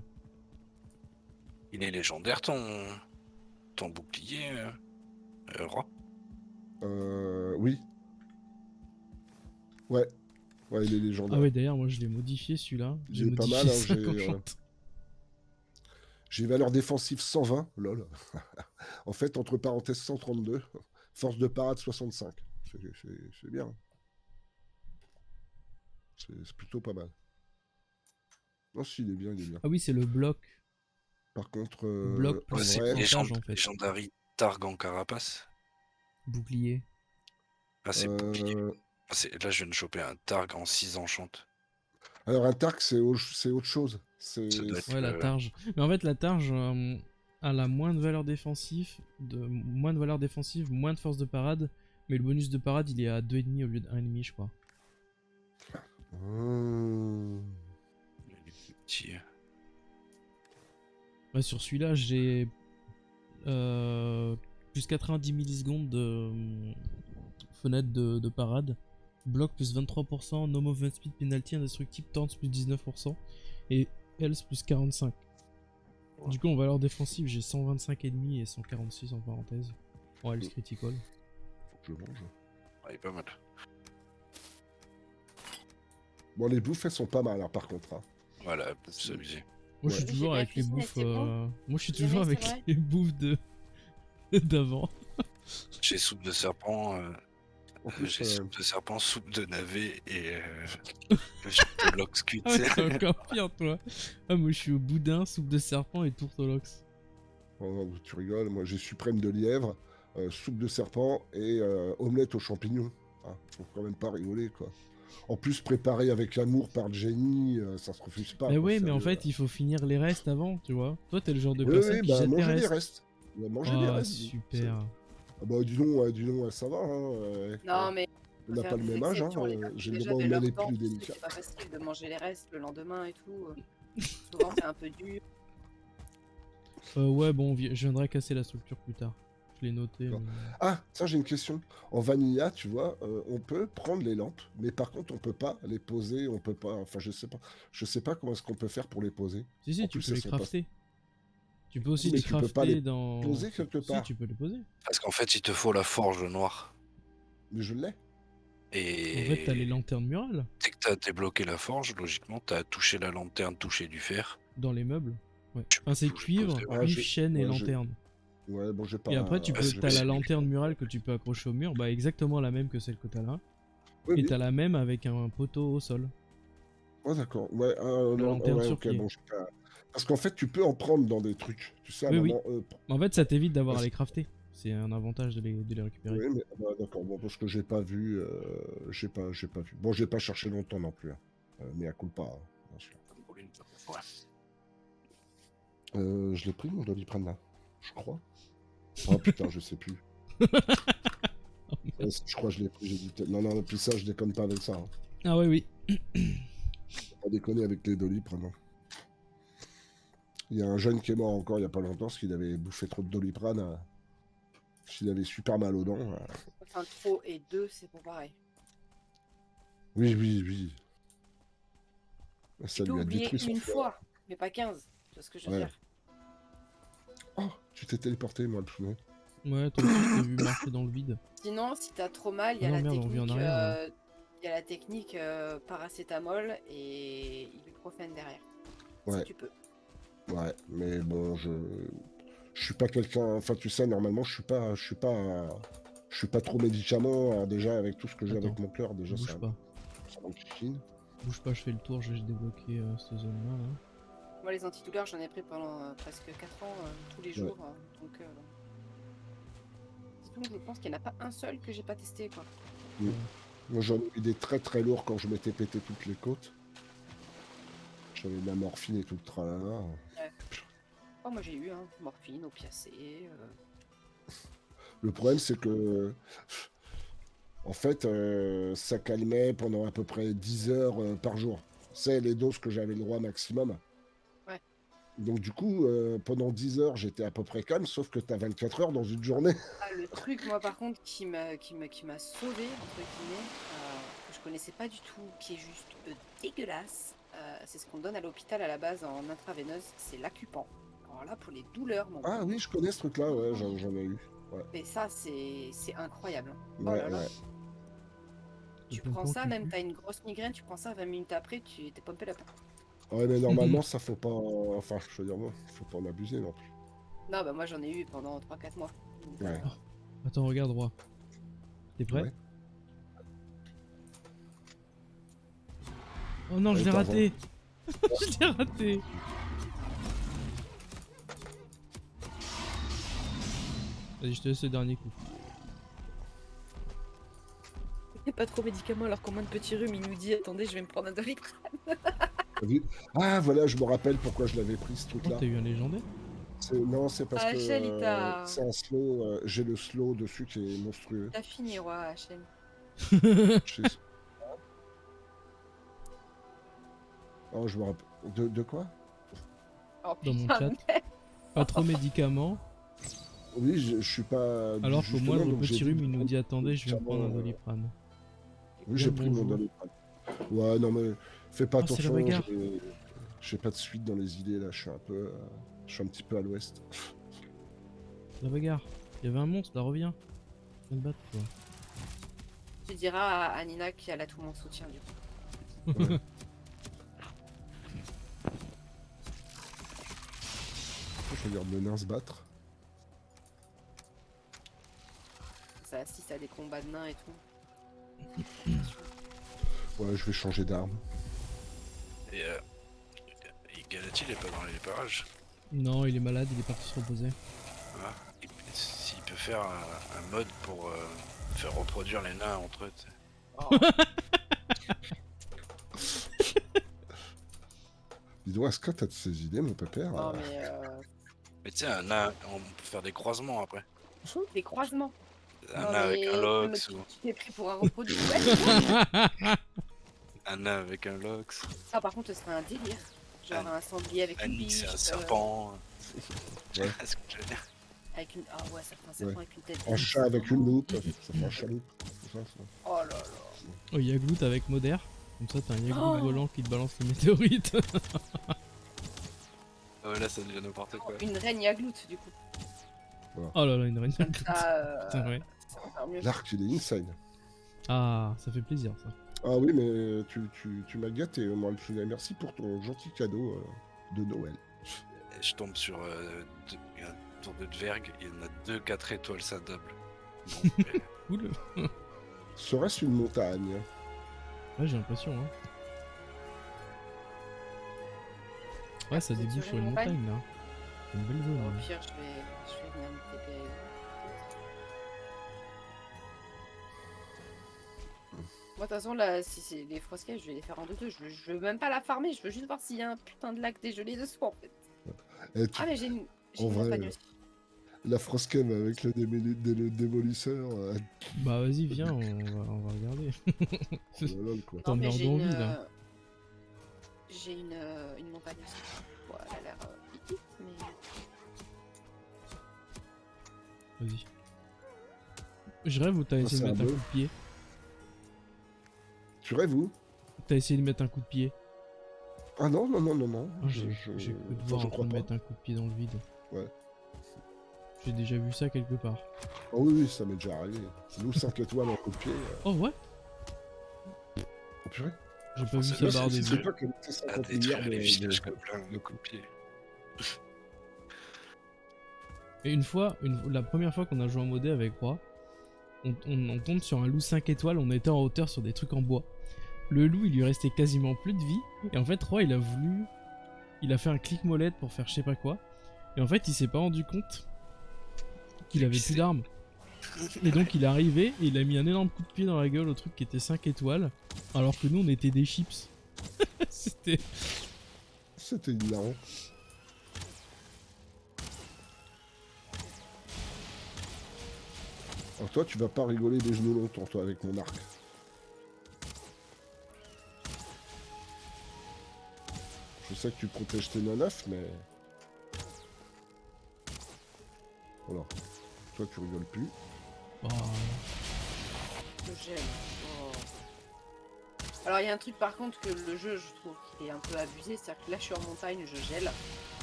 Il est légendaire ton bouclier, Roi. Oui. Ouais. Ouais, il est légendaire. Ah ouais, d'ailleurs, moi je l'ai modifié celui-là. J'ai Il est pas modifié mal, hein, 50. j'ai valeur défensive 120, lol. En fait, entre parenthèses 132, force de parade 65. C'est bien. C'est plutôt pas mal. Non, si, il est bien, il est bien. Ah oui, c'est le bloc. Par contre, Bloc en plus C'est vrai, pourcentage en fait. Legendary Targ en carapace. Bouclier. Ah, c'est bouclier. euh, Ah, là, je viens de choper un Targ en 6 enchantes. alors un Tark, c'est autre chose. Ça doit être Ouais, la targe. Mais en fait, la targe a la moins de valeur défensive, moins de force de parade. Mais le bonus de parade, il est à 2,5 au lieu de 1,5, je crois. petit. Ouais, sur celui-là, j'ai plus 90 millisecondes de fenêtre de parade. Bloc plus 23%, no movement speed penalty, indestructible, taunt plus 19%. Et health plus 45. Du coup, en valeur défensive, j'ai 125,5 et 146 en parenthèse. En health critical. Faut que je mange. Ouais, il est pas mal. Bon, les bouffes, elles sont pas mal, hein, par contre. Hein. Voilà, c'est abusé. Moi, je suis Ouais. toujours J'ai avec les bien bouffes. cuisiné, c'est bon. Moi, je suis Jamais, toujours c'est avec vrai. les bouffes d'avant. J'ai soupe de serpent, En plus, j'ai soupe de serpent, soupe de navet et le jus de Lox cuit. Ah ouais, c'est encore pire, toi. Ah, moi, je suis au boudin, soupe de serpent et tourtelox. oh, tu rigoles, moi j'ai suprême de lièvre, soupe de serpent et omelette aux champignons. Hein, faut quand même pas rigoler, quoi. En plus, préparé avec amour par Jenny, ça se refuse pas. Mais quoi, ouais, mais en sérieux. fait, il faut finir les restes avant, tu vois. Toi, t'es le genre de Oui, personne oui, qui bah jette les manger les restes. restes. Manger les Oh, restes. super. Ah bah dis donc, ça va. Hein, Non, mais on faut n'a faire pas le des même âge, hein, exceptions. Les personnes j'ai le déjà droit de aux leur mêlées temps, plus tu sais, délicates. c'est pas facile de manger les restes le lendemain et tout. Souvent, c'est un peu dur. Ouais, bon, je viendrai casser la structure plus tard. Je l'ai noté. D'accord. mais- Ah, ça j'ai une question. En vanilla, tu vois, on peut prendre les lampes, mais par contre on peut pas les poser, on peut pas. Enfin, je sais pas comment est-ce qu'on peut faire pour les poser. Si, si, En tu plus, peux elles les sont pas. crafter. Tu peux aussi Oui, mais les tu peux pas les crafter dans. poser quelque Si, part. tu peux les poser. Parce qu'en fait, il te faut la forge noire. Mais je l'ai. En fait, t'as les Et lanternes murales dès que t'as débloqué la forge, logiquement, t'as touché la lanterne, touché du fer. dans les meubles. Ouais. Tu Enfin, peux c'est tout cuivre, poser, ouais. Ah, cuivre, chaîne et ouais, lanterne. Ouais, bon, j'ai pas. Et après, tu Ah, peux, c'est t'as la possible. lanterne murale que tu peux accrocher au mur, bah exactement la même que celle que t'as là. Oui, Et oui. t'as la même avec un poteau au sol. Oh, d'accord. Ouais, La lanterne ouais, sur ok, pied. bon, j'ai pas. Parce qu'en fait, tu peux en prendre dans des trucs. Tu sais, à un Oui, oui. moment. Mais en fait, ça t'évite d'avoir à Parce- les crafter. C'est un avantage de les récupérer. Oui, mais bah, d'accord. Bon, parce que j'ai pas vu. J'ai pas vu. Bon, j'ai pas cherché longtemps non plus. Hein. Mais à coup pas, hein, bien sûr. Ouais. Je l'ai pris mon Doliprane là, je crois. Oh putain, je sais plus. Je crois que je l'ai pris, j'ai dit peut-être. Non, non, puis ça, je déconne pas avec ça. Hein. Ah ouais, oui. Faut pas déconner avec les Doliprane. Hein. Il y a un jeune qui est mort encore il y a pas longtemps parce qu'il avait bouffé trop de Doliprane. Qu'il avait super mal aux dents. Enfin, trop et deux, c'est pas pareil. Oui, oui, oui. Ça Tu peux lui a oublier détruit son une foie. fois, mais pas 15. Tu vois ce que je veux Ouais. dire? Oh, tu t'es téléporté, moi, le poulet. Ouais, toi aussi, je t'ai vu marcher dans le vide. Sinon, si t'as trop mal, il y Ah a non, la merde, on revient en technique, arrière, là. il y a la technique paracétamol et ibuprofène derrière. Ouais. Si tu peux. Ouais, mais bon, je suis pas quelqu'un. Enfin, tu sais, normalement, je suis pas trop médicament. Déjà, avec tout ce que j'ai Attends, avec mon cœur, déjà, bouge pas. ça m'enquiquine. Bouge pas, je fais le tour, je vais débloquer cette zone-là. Là. Moi, les antidouleurs, j'en ai pris pendant presque 4 ans, tous les jours. Donc, sinon, je pense qu'il n'y en a pas un seul que j'ai pas testé, quoi. Moi, j'en ai eu des très très lourds quand je m'étais pété toutes les côtes. J'avais de la morphine et tout le tralala. Oh, moi, j'ai eu morphine, opiacé. Le problème, c'est que. En fait, ça calmait pendant à peu près 10 heures par jour. C'est les doses que j'avais le droit maximum. Ouais. Donc du coup, pendant 10 heures, j'étais à peu près calme, sauf que t'as 24 heures dans une journée. Ah, le truc, moi, par contre, qui m'a sauvé, entre guillemets, que je connaissais pas du tout, qui est juste dégueulasse, c'est ce qu'on donne à l'hôpital à la base en intraveineuse, c'est l'Acupan. Alors Alors là, pour les douleurs, mon Ah pote. oui, je connais ce truc-là, ouais, j'en ai eu. Mais ça, c'est incroyable. Oh Ouais, là là. ouais. Tu Le prends pompon ça, qui même pue. t'as une grosse migraine, tu prends ça 20 minutes après, tu t'es pompé la peau. Ouais, mais normalement, ça faut pas. Enfin, je veux dire, bon, faut pas en abuser non plus. Non, bah moi j'en ai eu pendant 3-4 mois. Donc, Ouais. Attends, regarde, roi. T'es prêt? Ouais. Oh non, je Ouais, l'ai t'as raté. Je l'ai raté. Vas-y, je te laisse le dernier coup. pas trop médicaments alors qu'au moins de petits rhumes, il nous dit attendez, je vais me prendre un Doliprane. T'as vu? Ah, voilà, je me rappelle pourquoi je l'avais pris ce Oh, truc-là. t'as eu un légendaire? Non, c'est parce que HL, il t'a c'est un slow. J'ai le slow dessus qui est monstrueux. t'as fini, roi HL. Je sais- Oh, je me rappelle. De quoi? Oh Dans mon putain, chat. merde. Pas trop médicaments. Oui, je suis pas. Alors qu'au justement, moindre donc j'ai petit dit rhume, il nous dit attendez, je vais me prendre un clairement, Doliprane. Oui, j'ai Bien pris mon bonjour. Doliprane. Ouais, non, mais fais pas Oh, c'est la attention. bagarre. J'ai pas de suite dans les idées là. Je suis un peu. Je suis un petit peu à l'ouest. La bagarre. Il y avait un monstre, là, reviens. Viens te battre, toi. Tu diras à Nina qu'elle a tout mon soutien du coup. Ouais. Je regarde le nain se battre. Ça assiste à des combats de nains et tout. Ouais, je vais changer d'arme. Et Galati, il est pas dans les parages. Non, il est malade, il est parti se reposer. Ah, s'il peut faire un mode pour faire reproduire les nains entre eux. Tu sais. Oh, Dis donc, est-ce que t'as de ces idées, mon pépère? non mais Mais tu sais, un nain, on peut faire des croisements après. des croisements. Un Non nain avec mais un non, mais lox tu ou tu t'es pris pour un reproducteur. un nain avec un lox. Ça par contre ce serait un délire. Genre un sanglier avec Un une nix, biche. c'est un serpent. Ouais. Est-ce que je veux dire Avec une... Ah ouais, ça fait un serpent Ouais. avec une tête. Un chat avec une loupe. Ça fait un chaloupe. C'est ça. Oh là là. Oh, Yaglout avec Moder. Comme ça, t'as un Yaglout Oh. volant qui te balance les météorites. Ah ouais, là, ça devient n'importe quoi. Une reine Yaglout du coup. Oh là là, une reine. Comme ça, Putain, ouais. ça va faire mieux. L'arc, il est inside. Ah, ça fait plaisir, ça. Ah oui, mais tu m'as gâté, moi, le filet. Merci pour ton gentil cadeau de Noël. Et je tombe sur un tour de Dverg, il y en a 2 4 étoiles, ça double. Donc, Cool. Serait-ce une montagne? Ouais, j'ai l'impression, hein. Ouais, ça Vous êtes débouche sur sur une une montagne montagne, là. C'est une belle zone. Au hein. pire, je vais venir me TP. Moi, de toute façon, là, si c'est les frosquets, je vais les faire en 2-2. Je veux même pas la farmer, je veux juste voir s'il y a un putain de lac dégelé dessous, en fait. Eh, Ah, mais j'ai une En vrai, montagne aussi. La froscam avec le démolisseur. Bah, vas-y, viens, on va regarder. C'est lol, quoi. T'en Non, mais meurs j'ai d'envie, là. J'ai une montagne aussi. Bon, elle a l'air petite, mais... Vas-y. Je rêve ou t'as essayé c'est de un mettre un bœuf. coup de pied? Tu rêves où? T'as essayé de mettre un coup de pied? Ah non, non, non, non, non. Ah, j'ai cru te Enfin, voir je en train crois de pas. mettre un coup de pied dans le vide. Ouais. J'ai déjà vu ça quelque part. Ah oui, oui, ça m'est déjà arrivé. Nous, 5 étoiles en coup de pied. Oh ouais? Oh purée. J'ai pas vu c'est ça le- barre des C'est vues. toi qui as mis à 50 milliards détruire les villages de... gobelins de coups de pied. Et une fois, la première fois qu'on a joué en modé avec Roi, on tombe sur un loup 5 étoiles, on était en hauteur sur des trucs en bois. Le loup, il lui restait quasiment plus de vie, et en fait, Roi, il a fait un clic molette pour faire je sais pas quoi, et en fait, il s'est pas rendu compte qu'il avait plus d'armes. Et donc, il est arrivé, et il a mis un énorme coup de pied dans la gueule au truc qui était 5 étoiles, alors que nous, on était des chips. C'était... C'était hilarant. Alors toi, tu vas pas rigoler des genoux longtemps, toi, avec mon arc. Je sais que tu protèges tes 9, mais... Voilà. Toi, tu rigoles plus. Oh, Le gel. Oh. Alors, il y a un truc par contre que le jeu, je trouve qu'il est un peu abusé. C'est-à-dire que là, je suis en montagne, je gèle.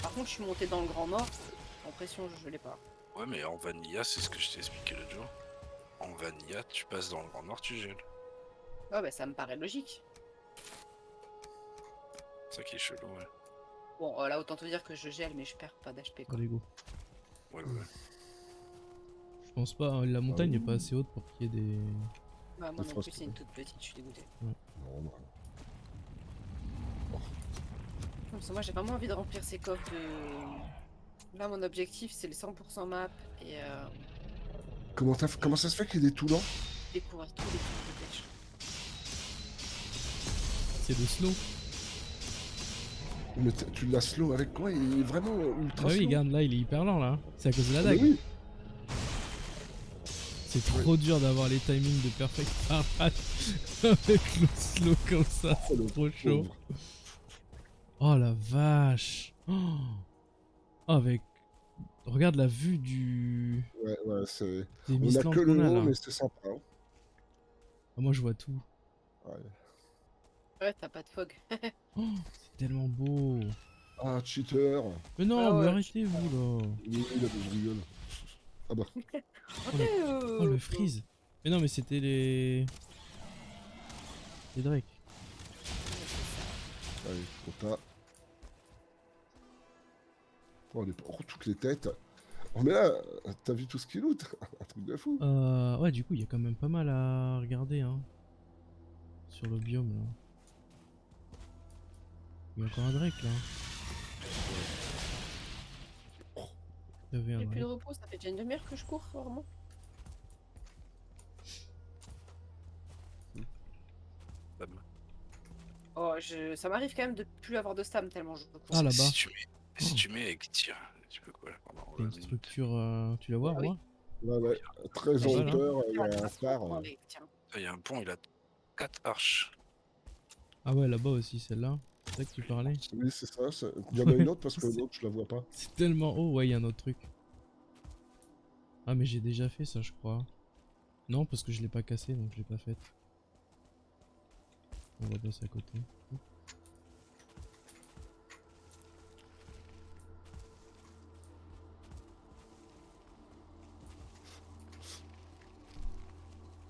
Par contre, je suis montée dans le Grand Nord. En pression, je l'ai pas. Ouais, mais en Vanilla, c'est ce que je t'ai expliqué l'autre jour. En Vanilla, tu passes dans le Grand Nord, tu gèles. Ouais, bah ça me paraît logique. C'est ça qui est chelou, ouais. Bon, là, autant te dire que je gèle, mais je perds pas d'HP, quoi. Allez, go. Ouais. Je pense pas, hein, la montagne n'est pas assez haute pour qu'il y ait des. Bah, moi Des non frost, plus, c'est une ouais. toute petite, je suis dégoûtée. Non, non. Parce que moi, j'ai vraiment envie de remplir ces coffres de... Là, mon objectif, c'est les 100% map et Comment ça se fait qu'il est tout lent? découvrir tous les trucs de pêche. C'est le slow. Mais tu l'as slow avec quoi? Il est vraiment ultra Bah oui, slow. regarde, là, il est hyper lent là. C'est à cause de la Ah, mais dague. oui. C'est trop dur d'avoir les timings de perfect parade avec le slow comme ça. Oh, le C'est trop chaud. pauvre. Oh la vache. Oh, avec. Regarde la vue Ouais, c'est... des On a Mistlands que qu'on le a haut, là. mais c'est sympa. Hein. Ah, moi je vois tout. Ouais. Ouais, t'as pas de fog. Oh, c'est tellement beau. Ah, cheater. Mais non, Ah mais ouais, arrêtez-vous là. Oui, là, je rigole. Ah bah, Oh le, oh, le freeze. Mais non, mais c'était les. Les Drake. allez, on t'a... Oh, toutes les têtes. Oh, mais là, t'as vu tout ce qu'il loot? Un truc de fou. Ouais, du coup, il y a quand même pas mal à regarder, hein. Sur le biome, là. Il y a encore un Drake, là. Il y avait un J'ai plus de Drake. repos, ça fait déjà une demi-heure que je cours, vraiment. Bam. Oh, ça m'arrive quand même de plus avoir de stam tellement je cours. Ah, là-bas. Si tu mets avec tir, tu peux quoi? Pardon, Il y a une structure. Tu la vois, Ah oui. moi? Ouais, très Ah, en voilà. hauteur, il y Ah, a un ça, phare. ouais, tiens. Il y a un pont, il a 4 arches. Ah, ouais, là-bas aussi, celle-là. C'est ça que tu parlais? Oui, c'est ça. Il y en a une autre parce que C'est- l'autre, je la vois pas. C'est tellement haut, ouais, il y a un autre truc. Ah, mais j'ai déjà fait ça, je crois. Non, parce que je l'ai pas cassé, donc je l'ai pas faite. On va passer à côté.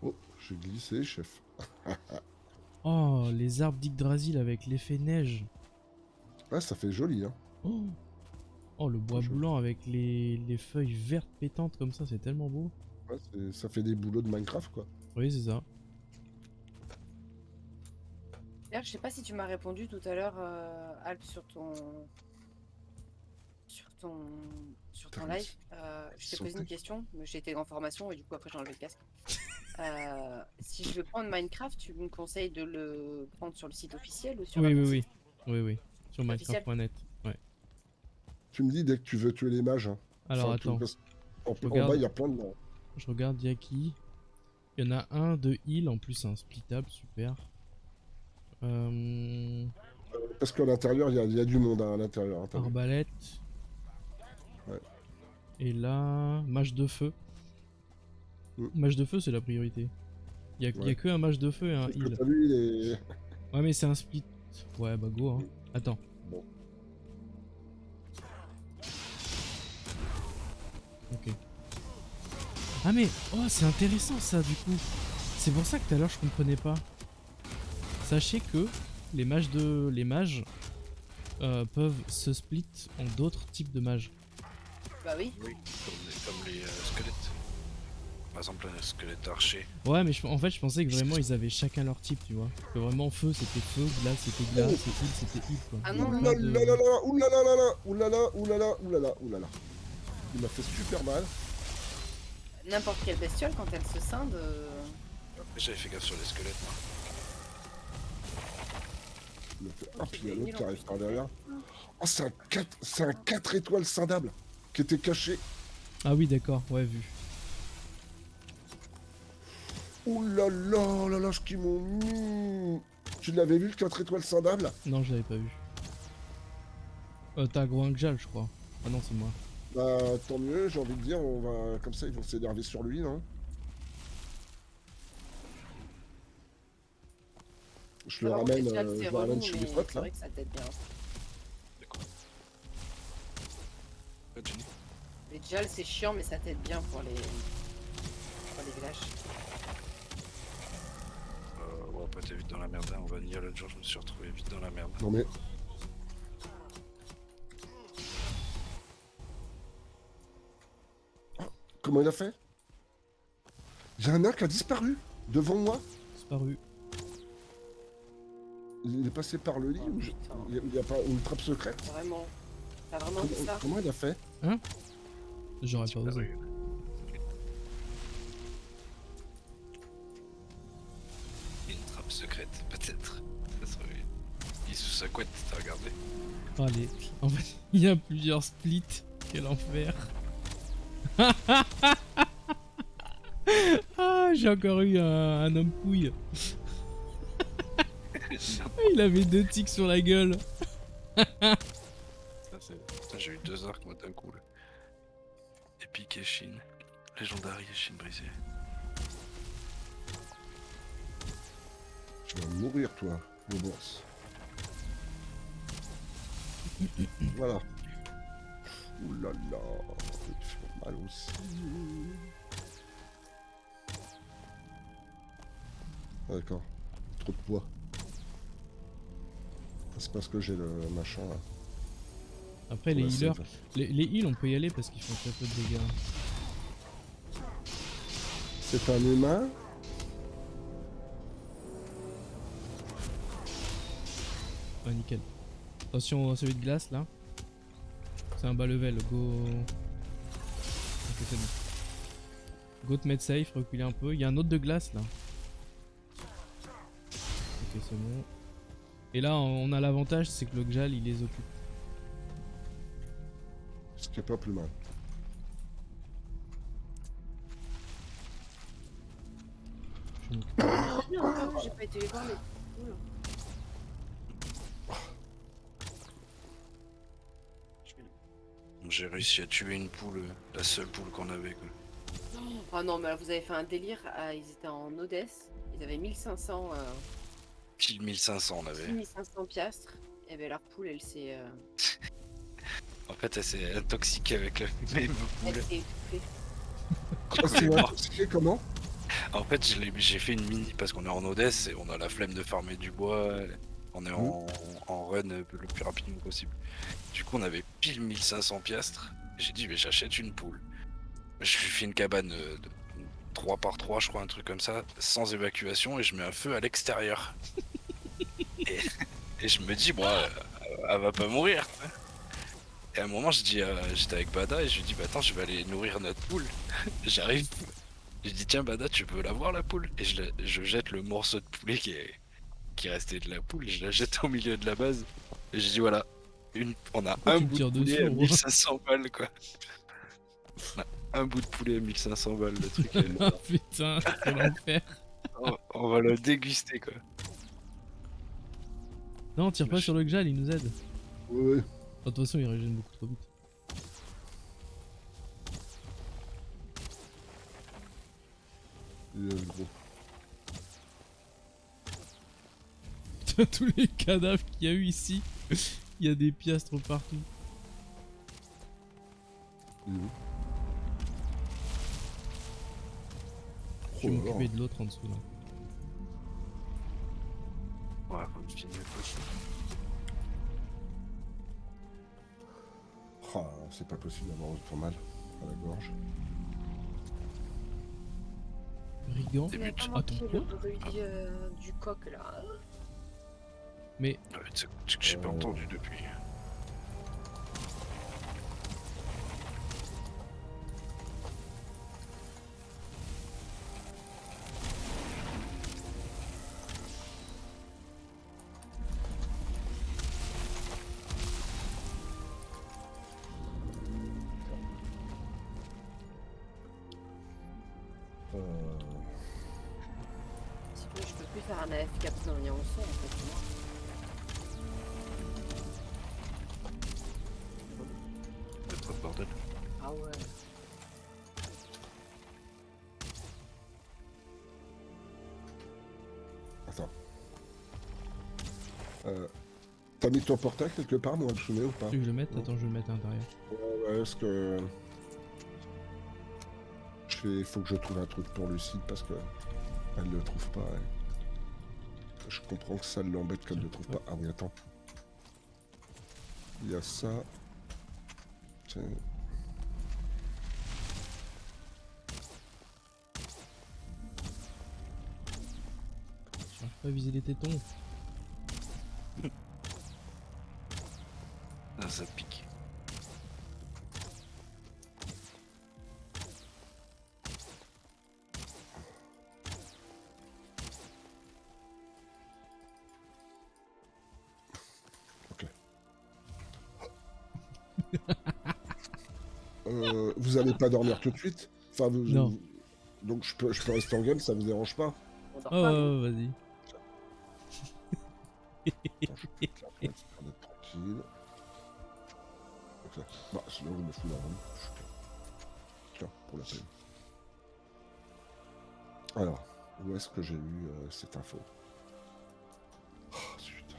Oh, j'ai glissé, chef. Oh, les arbres d'Yggdrasil avec l'effet neige. Ah, ça fait joli, hein. Oh, oh, le bois Joli. blanc avec les feuilles vertes pétantes comme ça, c'est tellement beau. Ouais, ça fait des boulots de Minecraft, quoi. Oui, c'est ça. D'ailleurs, je sais pas si tu m'as répondu tout à l'heure, Alp, sur ton Putain, live. Je t'ai posé une santé. question, mais j'ai été en formation et du coup après j'ai enlevé le casque. Si je veux prendre Minecraft, tu me conseilles de le prendre sur le site officiel ou sur Oui, un oui, autre oui. site Oui, oui. Sur Officiel. Minecraft.net. Ouais. Tu me dis dès que tu veux tuer les mages. Hein. Alors, Enfin, attends. En regarde. bas, il y a plein de... Je regarde Yaki. Il y en a un de heal, en plus c'est un splittable, super. Parce qu'à l'intérieur, il y a du monde hein, à l'intérieur. Hein, t'as vu. Arbalète. Ouais. Et là, mage de feu. Mage de feu, c'est la priorité. Il y a Ouais. que un mage de feu et un Sauf que heal. t'as vu, il est... Ouais, mais c'est un split. Ouais, bah go, hein. Attends. Bon. Ok. Ah mais, oh, c'est intéressant ça du coup. C'est pour ça que tout à l'heure je comprenais pas. Sachez que les mages peuvent se split en d'autres types de mages. Bah oui. Oui, comme les squelettes. Par exemple, un squelette archer. Ouais, mais en fait je pensais que vraiment ils avaient chacun leur type, tu vois. Que vraiment feu c'était feu, glace c'était glace, et heal c'était heal quoi. Ah Il y a non, pas non, de- Oulala. Il m'a fait super mal. N'importe quelle bestiole, quand elle se scinde, Après, j'avais fait gaffe sur les squelettes, moi. Il m'a fait... Ah, puis il y a l'autre qui arrive par derrière. Oh, c'est un 4 étoiles scindable qui était caché. Ah oui d'accord, ouais vu. Oulala, ce qu'ils m'ont mis. Tu l'avais vu le 4 étoiles scindable? Non je l'avais pas vu. T'as gros un Gjal je crois. Ah non c'est moi. Bah tant mieux, j'ai envie de dire, on va comme ça ils vont s'énerver sur lui, non? Je le alors, ramène, bestiole, je c'est le ramène relou, chez les mais potes c'est là. vrai que ça t'aide bien. D'accord. Les gels, c'est chiant, mais ça t'aide bien pour les villages. Ouais, après t'es vite dans la merde. Hein. On va dire l'autre jour, je me suis retrouvé vite dans la merde. Non mais... Oh, comment il a fait? J'ai un nain qui a disparu devant moi. Disparu. Il est passé par le lit Oh, ou putain. il y a pas une trappe secrète? Vraiment. T'as vraiment dit ça? Comment il a fait? J'aurais pas osé. Une trappe secrète, peut-être. Ça serait... Il est sous sa couette, t'as regardé? Allez, en fait, il y a plusieurs splits. Quel enfer. Ah, j'ai encore eu un homme couille. Il avait 2 tics sur la gueule. Ça, putain, j'ai eu 2 arcs moi d'un coup là. Épique et Chine. Légendary et Chine brisée. Tu vas mourir toi, le bourse. Voilà. Ouh là là, il fait mal aussi. Ah, d'accord. Trop de poids. C'est parce que j'ai le machin là. Après, les Ouais, healers, c'est- les heals, on peut y aller parce qu'ils font très peu de dégâts. C'est un humain. Ouais, nickel. Attention à celui de glace là. C'est un bas level, go. Ok, c'est bon. Go te mettre safe, reculer un peu. Il y a un autre de glace là. Ok, c'est bon. Et là, on a l'avantage, c'est que le Gjal il les occupe. Ce qui est pas plus mal. Je m'occupe. J'ai encore, j'ai pas été les voir, mais cool. J'ai réussi à tuer une poule, la seule poule qu'on avait quoi. Oh non, mais là, vous avez fait un délire. Ils étaient en Odesse. Ils avaient 1500, Pile 1500 on avait. 1500 piastres. Et ben leur poule, elle s'est En fait elle s'est intoxiquée avec la même elle poule. s'est étouffée. Ah, c'est intoxiqué comment? En fait j'ai fait une mini parce qu'on est en Odesse et on a la flemme de farmer du bois. On est en run le plus rapidement possible. Du coup on avait pile 1500 piastres. J'ai dit mais j'achète une poule. Je lui fais une cabane de 3 par 3 je crois, un truc comme ça, sans évacuation et je mets un feu à l'extérieur. et je me dis bon elle va pas mourir. Et à un moment j'étais avec Bada et je lui dis bah attends je vais aller nourrir notre poule. J'arrive. Je dis tiens Bada tu peux la voir la poule. Et je jette le morceau de poulet qui restait de la poule, je la jette au milieu de la base. Et je dis voilà, on a Pourquoi un tu me bout de tires poulet dessus, à en gros 1500 balles quoi. On a un bout de poulet à 1500 balles, le truc. Ah putain, quel enfer. On va le déguster quoi. Non, tire pas sur le Gjal, il nous aide. Ouais. De toute façon, il régène beaucoup trop vite. Il est gros. Putain, tous les cadavres qu'il y a eu ici, il y a des piastres partout. Il est où? Je vais Oh là là. m'occuper de l'autre en dessous là. Ouais, faut que je finisse le poche. Oh, c'est pas possible d'avoir autant mal à la gorge. Brigand. Vous n'avez pas Attends, manqué quoi le bruit du coq là. Mais Ouais, c'est que j'ai pas entendu depuis. Sinon, je peux plus faire un AFK plus en lien au son en fait. C'est pas de bordel. Ah ouais. Attends. T'as mis ton portail quelque part, moi, Tsune, ou pas? tu veux que je le mette? Attends, je vais le mettre à l'intérieur. Ouais, parce que Faut que je trouve un truc pour Lucide parce que elle le trouve pas. Je comprends que ça l'embête qu'elle ne trouve pas. Ah oui, attends. Il y a ça. Tiens. J'arrive pas à viser les tétons. Ah, ça pique. Vous allez pas dormir tout de suite? Enfin, Non. donc je peux rester en game, ça vous dérange pas? On dort Oh, pas, nous. vas-y. Attends, je vais mettre la pointe, histoire d'être tranquille. Ok. Bah, sinon, je me fous la rampe. Tiens, pour la peine. Alors, où est-ce que j'ai eu cette info? Oh, zut.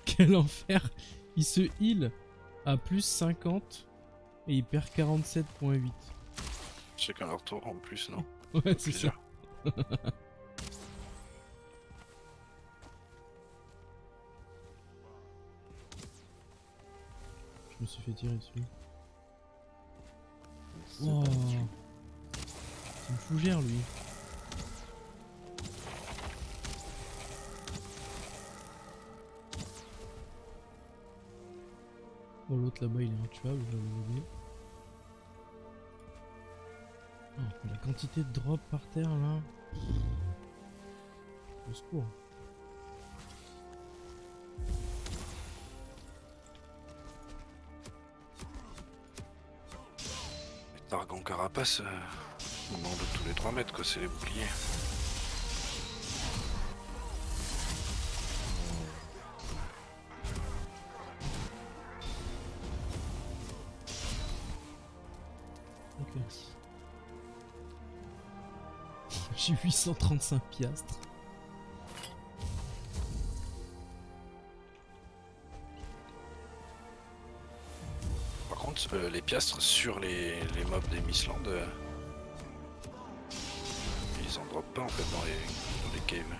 Quel enfer. Il se heal à plus 50 et il perd 47,8. Chacun leur tour en plus, non? Ouais, c'est ça. Plusieurs. Je me suis fait tirer dessus. C'est Oh. parti. C'est une fougère lui. Bon, l'autre là-bas il est intuable, je l'avais oublié. Oh, mais la quantité de drop par terre là. Au secours. Les Targan Carapace, on en de tous les 3 mètres, quoi, c'est les boucliers. Ok. J'ai 835 piastres. Par contre, les piastres sur les mobs des Mistlands, ils en droppent pas en fait dans les caves.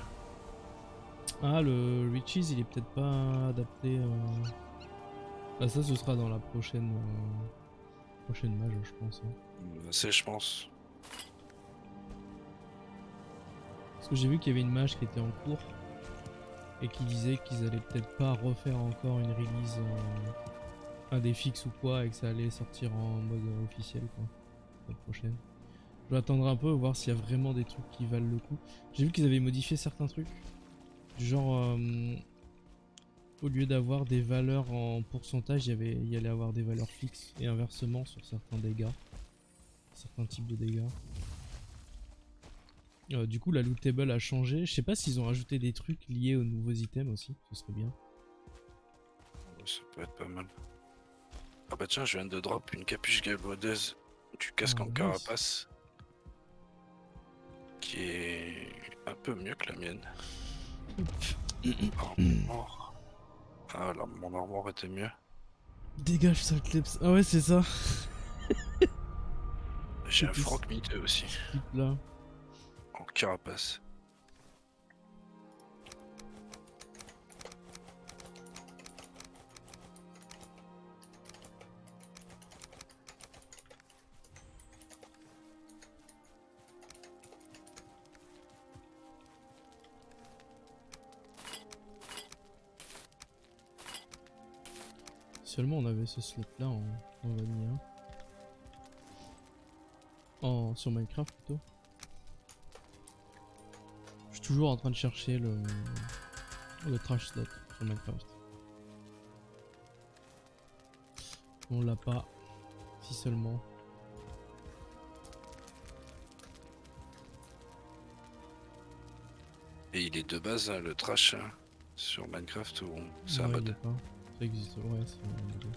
Ah, le Riches il est peut-être pas adapté. Bah, ça ce sera dans la prochaine mage, je pense. Hein. C'est, je pense. Parce que j'ai vu qu'il y avait une mage qui était en cours et qui disait qu'ils allaient peut-être pas refaire encore une release, un des fixes ou quoi, et que ça allait sortir en mode officiel quoi, la prochaine. Je vais attendre un peu, voir s'il y a vraiment des trucs qui valent le coup. J'ai vu qu'ils avaient modifié certains trucs, du genre au lieu d'avoir des valeurs en pourcentage, il y allait avoir des valeurs fixes et inversement sur certains dégâts, certains types de dégâts. Du coup la loot table a changé, je sais pas s'ils ont rajouté des trucs liés aux nouveaux items aussi, ce serait bien. Ça peut être pas mal. Ah bah tiens, je viens de drop une capuche galvaudeuse du casque Ah, en nice. carapace. Qui est un peu mieux que la mienne. Armoire. Ah là, mon armoire était mieux. Dégage sale clips. Ah ouais c'est ça. J'ai un C'était froc miteux aussi, ce type là. en carapace. Seulement on avait ce slot là en vanilla. Sur Minecraft plutôt. Je suis toujours en train de chercher le trash slot sur Minecraft. On l'a pas. Si seulement. Et il est de base, hein, le trash, hein, sur Minecraft, ou c'est un Ouais, il mod? est pas. Ça existe, ouais, c'est un mod.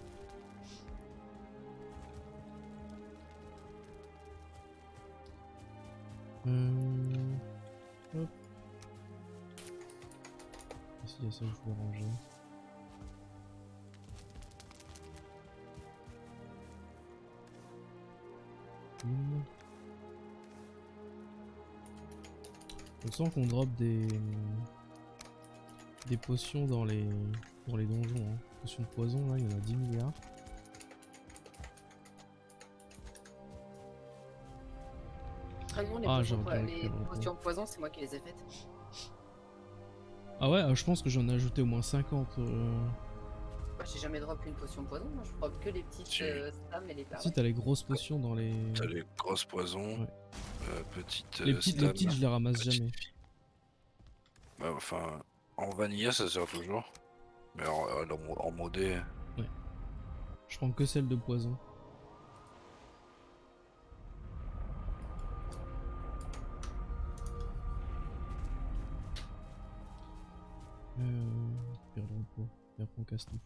Hop. Ici, il y a ça que je voulais ranger. On sent qu'on drop des potions dans les donjons. Hein. Potions de poison, là, il y en a 10 milliards. Ah non, les Ah, potions, j'aurais dû les récupérer le potions poison, c'est moi qui les ai faites. Ah ouais, je pense que j'en ai ajouté au moins 50. Bah, j'ai jamais drop une potion poison, moi je drop que les petites Si. stames et les Si, perles. t'as les grosses potions dans les... T'as les grosses poisons, Ouais. petites Les petites, je les ramasse petites jamais. filles. Bah, enfin, en vanilla ça sert toujours. Mais en modé, Je prends que celles de poison. Perdre le pot. Et après on casse tout.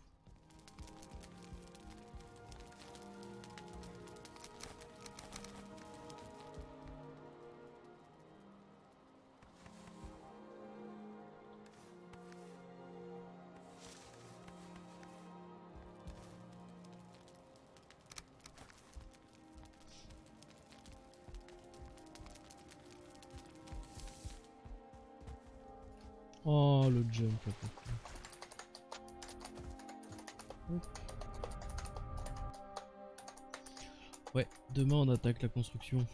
Oh, le jump là. Hop. Ouais, demain on attaque la construction.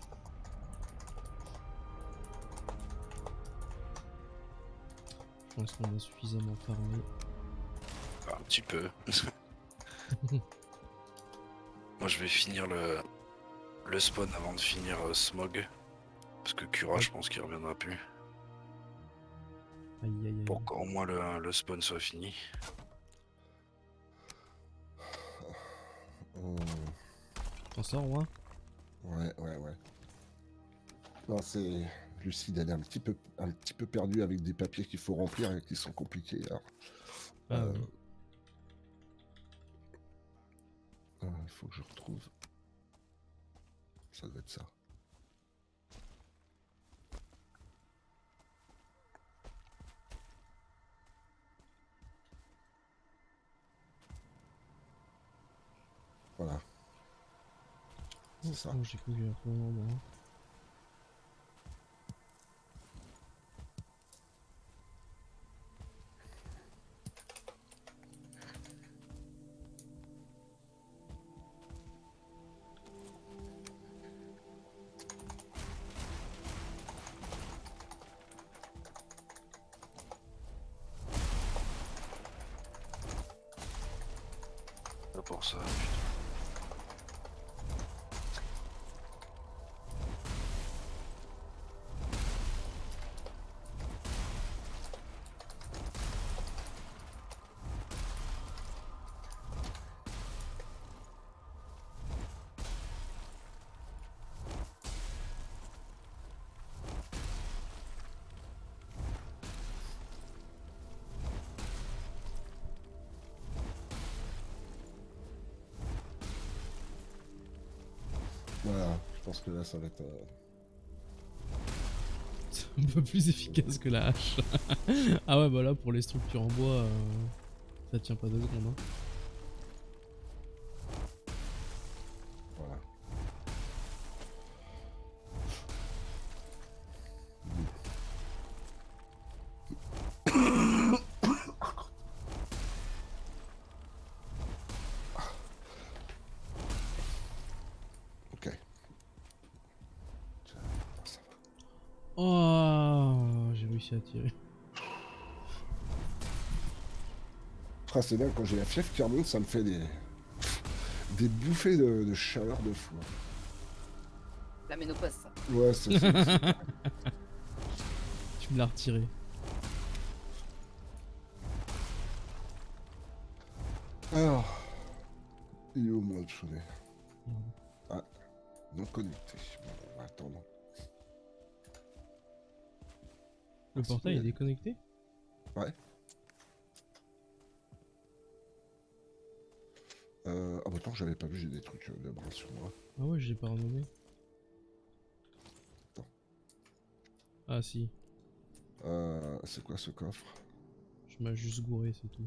Je pense qu'on a suffisamment farmé. un petit peu. Moi je vais finir le spawn avant de finir Smog. Parce que Cura, je pense qu'il reviendra plus. Aïe aïe aïe. Pour qu'au moins le spawn soit fini. T'en sors moi? Ouais. Non, c'est... Lucide, elle est un petit peu perdue avec des papiers qu'il faut remplir et qui sont compliqués. Alors, Ah oui. il faut que je retrouve. Ça doit être ça. Voilà. C'est ça. Oh, j'ai cru que j'avais retrouvé un endroit. Pas pour ça. Voilà, je pense que là, ça va être... C'est un peu plus efficace que la hache. Ah ouais, bah là pour les structures en bois, ça tient pas 2 secondes. Hein. Voilà. Ok. Ça va. Oh, j'ai réussi à tirer. Ah, c'est bien, quand j'ai la fièvre qui remonte, ça me fait des bouffées de chaleur de fou. La ménopause, ça. Ouais, c'est... Tu me l'as retiré. Alors... Il est où, moi, le chaudet? Merde. Ah, non connecté. Bon, attends. Le portail est déconnecté? Ouais. Ah bah attends, j'avais pas vu, j'ai des trucs de bras sur moi. Ah ouais, j'ai pas renommé. Attends. Ah si, C'est quoi ce coffre? je m'as juste gouré, c'est tout.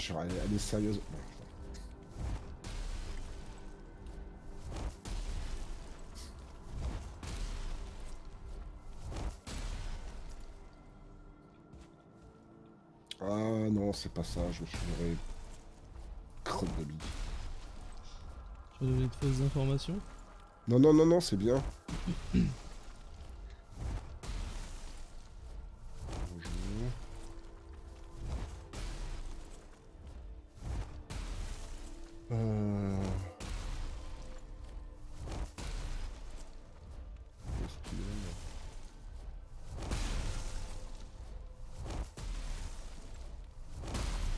genre, elle est sérieuse. Bon, ah non, c'est pas ça, je me suis viré. Crotte de bille. Tu vas donner de fausses informations? Non, non, non, non, c'est bien. Bonjour. Où est-ce qu'il est, là?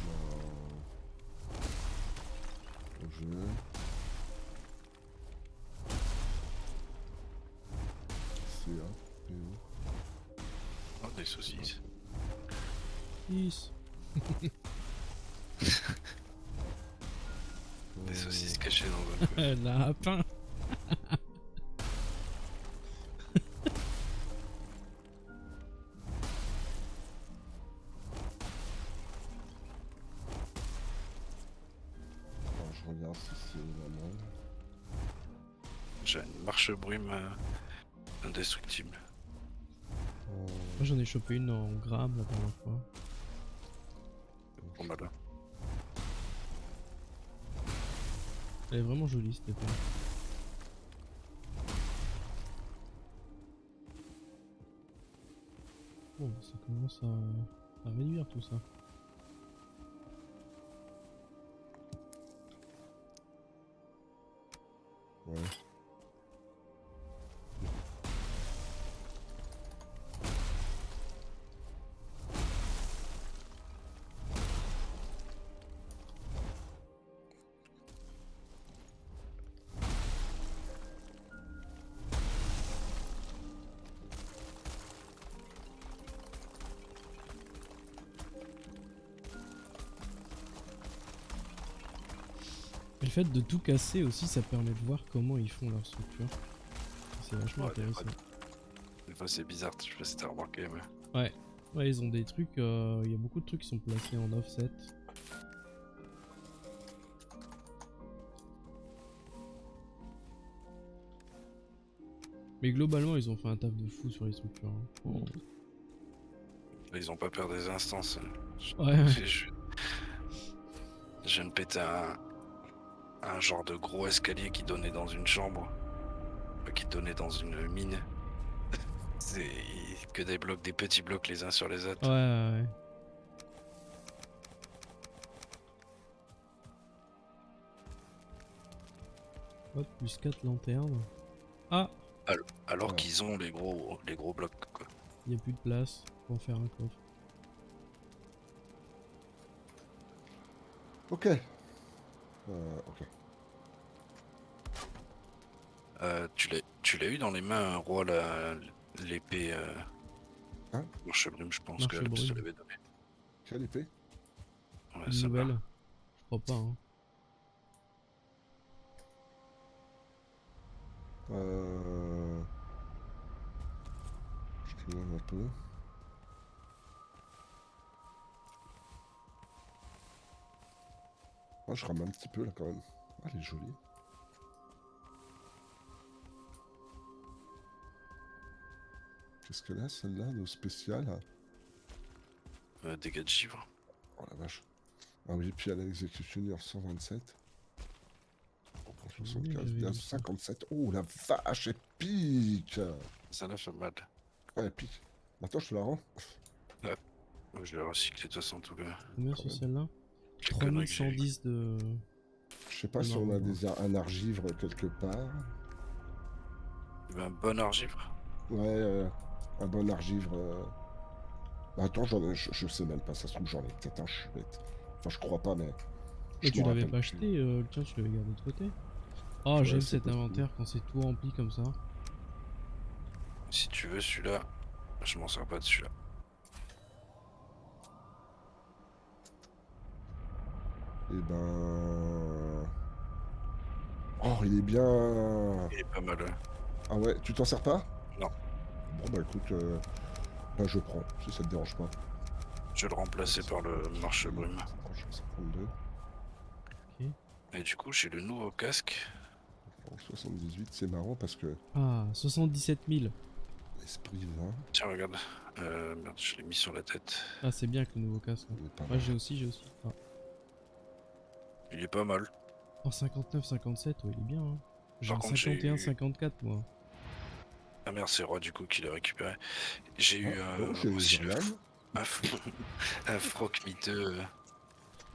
Non. Bonjour. C'est là. Et où? Oh, des saucisses. 6. Des saucisses cachées dans un coin. Lapin. Alors, je regarde si c'est vraiment. J'ai une marche brume indestructible. Moi j'en ai chopé une en gramme la dernière fois. Bon, bah là. Elle est vraiment jolie cette épée. Bon, ça commence à réduire tout ça. Ouais. Et le fait de tout casser aussi, ça permet de voir comment ils font leur structure. C'est vachement Ouais, intéressant. Des fois, c'est bizarre, je sais pas si t'as remarqué, mais. Ouais, ils ont des trucs, il y a beaucoup de trucs qui sont placés en offset. Mais globalement, ils ont fait un taf de fou sur les structures. Hein. Ils ont pas peur des instances. Ouais, Je viens de péter un genre de gros escalier qui donnait dans une chambre. Qui donnait dans une mine. C'est que des blocs, des petits blocs les uns sur les autres. ouais. Hop, plus 4 lanternes. Ah, Alors Ouais. qu'ils ont les gros blocs, quoi. il n'y a plus de place pour en faire un coffre. Ok. Ok. Tu l'as eu dans les mains, Roi, l'épée Hein Marche brume, je pense Marche que Albus te brume. l'avait donné. Quelle épée? Ouais, Une ça nouvelle? va. Je crois pas, hein. Je te demande un peu. Moi, je rame un petit peu là quand même. Ah, elle est jolie. Qu'est-ce qu'elle a celle-là de spécial? Dégâts de givre. Oh la vache. Ah oui, puis elle a l'exécutionnaire 127. Oui, 75, j'avais bien vu ça. 57. Oh la vache, elle pique! Ça l'a fait mal. Ouais, elle pique. Maintenant, je te la rends. Moi, je l'ai recyclé de toute façon, en tout cas. Combien Quand sur même. celle-là? Les conneries que j'ai eues. 3110 de... Je sais pas de si on a marbre. un argivre quelque part. Il y avait un bon argivre. Ouais, un bon argivre. Bah, attends, je sais même pas, ça se trouve j'en ai peut-être un, je suis bête. Enfin, je crois pas, mais. Mais je tu m'en l'avais rappelle pas plus. acheté, le tien tu l'avais gardé de côté. Oh, Ouais, j'aime c'est cet possible. inventaire quand c'est tout rempli comme ça. Si tu veux celui-là, je m'en sers pas de celui-là. Et ben. Oh, il est bien. Il est pas mal. Ah ouais, tu t'en sers pas? Non. Bon, bah écoute, bah je prends, si ça te dérange pas. Je vais le remplacer par le marche-brume. Franchement, 52. Et du coup, j'ai le nouveau casque. En 78, c'est marrant parce que Ah, 77 000. l'esprit va, Tiens, regarde. Merde, je l'ai mis sur la tête. Ah, c'est bien que le nouveau casque. il est pas Moi, mal. j'ai aussi. Ah. Il est pas mal. En 59-57, ouais, il est bien. Hein. J'ai Par un contre, j'ai eu... 51-54, moi. Ah merde, c'est Roi du coup qui l'a récupéré. J'ai eu Oh, j'ai aussi Jordan. un, un froc miteux.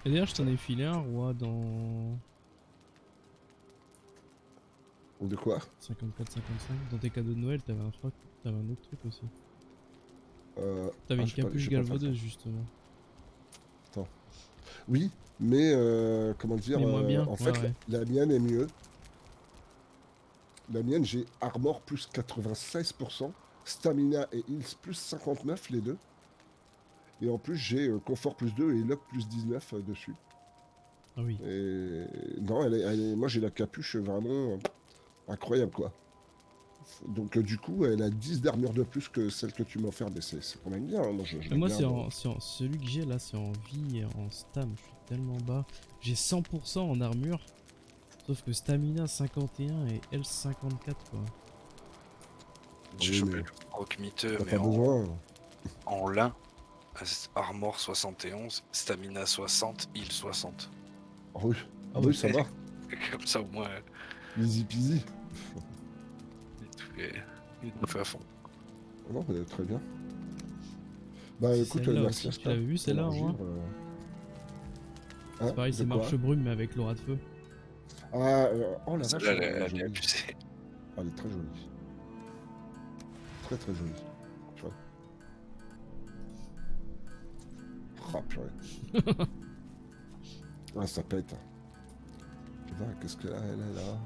Et d'ailleurs, je t'en ai filé un, roi, dans Ou de quoi 54-55. Dans tes cadeaux de Noël, t'avais un froc, t'avais un autre truc aussi. ah, T'avais une j'ai pas- capuche j'ai pas fait galvaudeuse, justement. Oui, mais comment dire, Mais moins bien, en fait, ouais. la mienne est mieux. La mienne, j'ai Armor plus 96%, Stamina et Heals plus 59, les deux. Et en plus, j'ai Confort plus 2 et Luck plus 19 dessus. Ah oui. Et non, moi j'ai la capuche vraiment incroyable, quoi. Donc du coup, elle a 10 d'armure de plus que celle que tu m'as offert, mais c'est quand même bien. Hein. Moi, je Mais la moi, garde. celui que j'ai là, c'est en vie et en stam. Je suis tellement bas. J'ai 100% en armure. Sauf que stamina 51 et health 54, quoi. J'ai Oui, chopé mais le froc miteux, t'as mais pas besoin. en lin. Armor 71, stamina 60, heal 60. Ah oui, ça va. Comme ça, au moins, Easy peasy. il tout fait à fond. Ah non, mais très bien. Bah C'est écoute, celle-là merci aussi. Tu Asta l'avais vu, pour celle-là, l'argile, hein Hein, C'est pareil, de c'est quoi marche-brume, mais avec l'aura de feu. Ah, oh la vache, Celle-là, elle est elle est jolie. abusée. Ah, elle est très jolie. Très très jolie. Tu vois. Ah, purée. Ah, ça pète. Tu vois, qu'est-ce qu'elle a, elle est là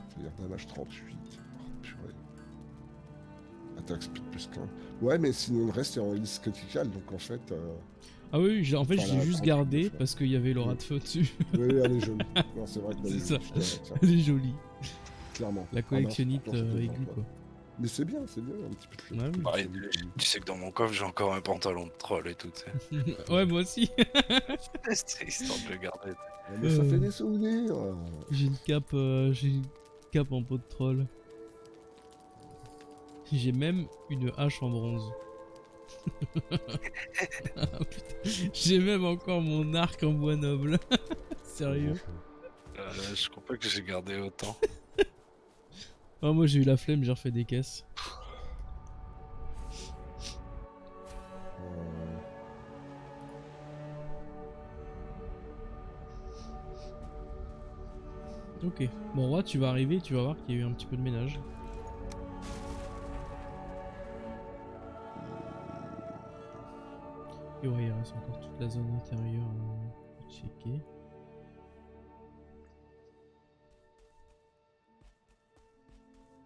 C'est-à-dire damage 38. Oh, purée. Attaque speed plus 15. Ouais, mais sinon le reste est en hélice criticale, donc en fait... Ah oui, en fait, Enfin, je l'ai la juste 38 gardé fois. parce qu'il y avait l'aura Oui. de feu dessus. Oui, elle est jolie. Non, c'est vrai qu'elle est C'est ça. jolie. Tiens, Elle est jolie. clairement. La Ah non, collectionnite pourtant, j'étais devant aiguë, toi. quoi. Mais c'est bien, un petit peu de Ouais, oui. Ouais, collectionnite. tu sais que dans mon coffre, j'ai encore un pantalon de troll et tout. Tu sais. Ouais, moi aussi. C'est histoire de le garder. Ah, mais ça fait des souvenirs. J'ai une cape en peau de troll. J'ai même une hache en bronze. Ah, putain. J'ai même encore mon arc en bois noble. Sérieux. Je crois pas que j'ai gardé autant. Ah, moi j'ai eu la flemme, j'ai refait des caisses. Ok. Bon, Roi, tu vas arriver, tu vas voir qu'il y a eu un petit peu de ménage. Et ouais, il reste encore toute la zone intérieure à checker.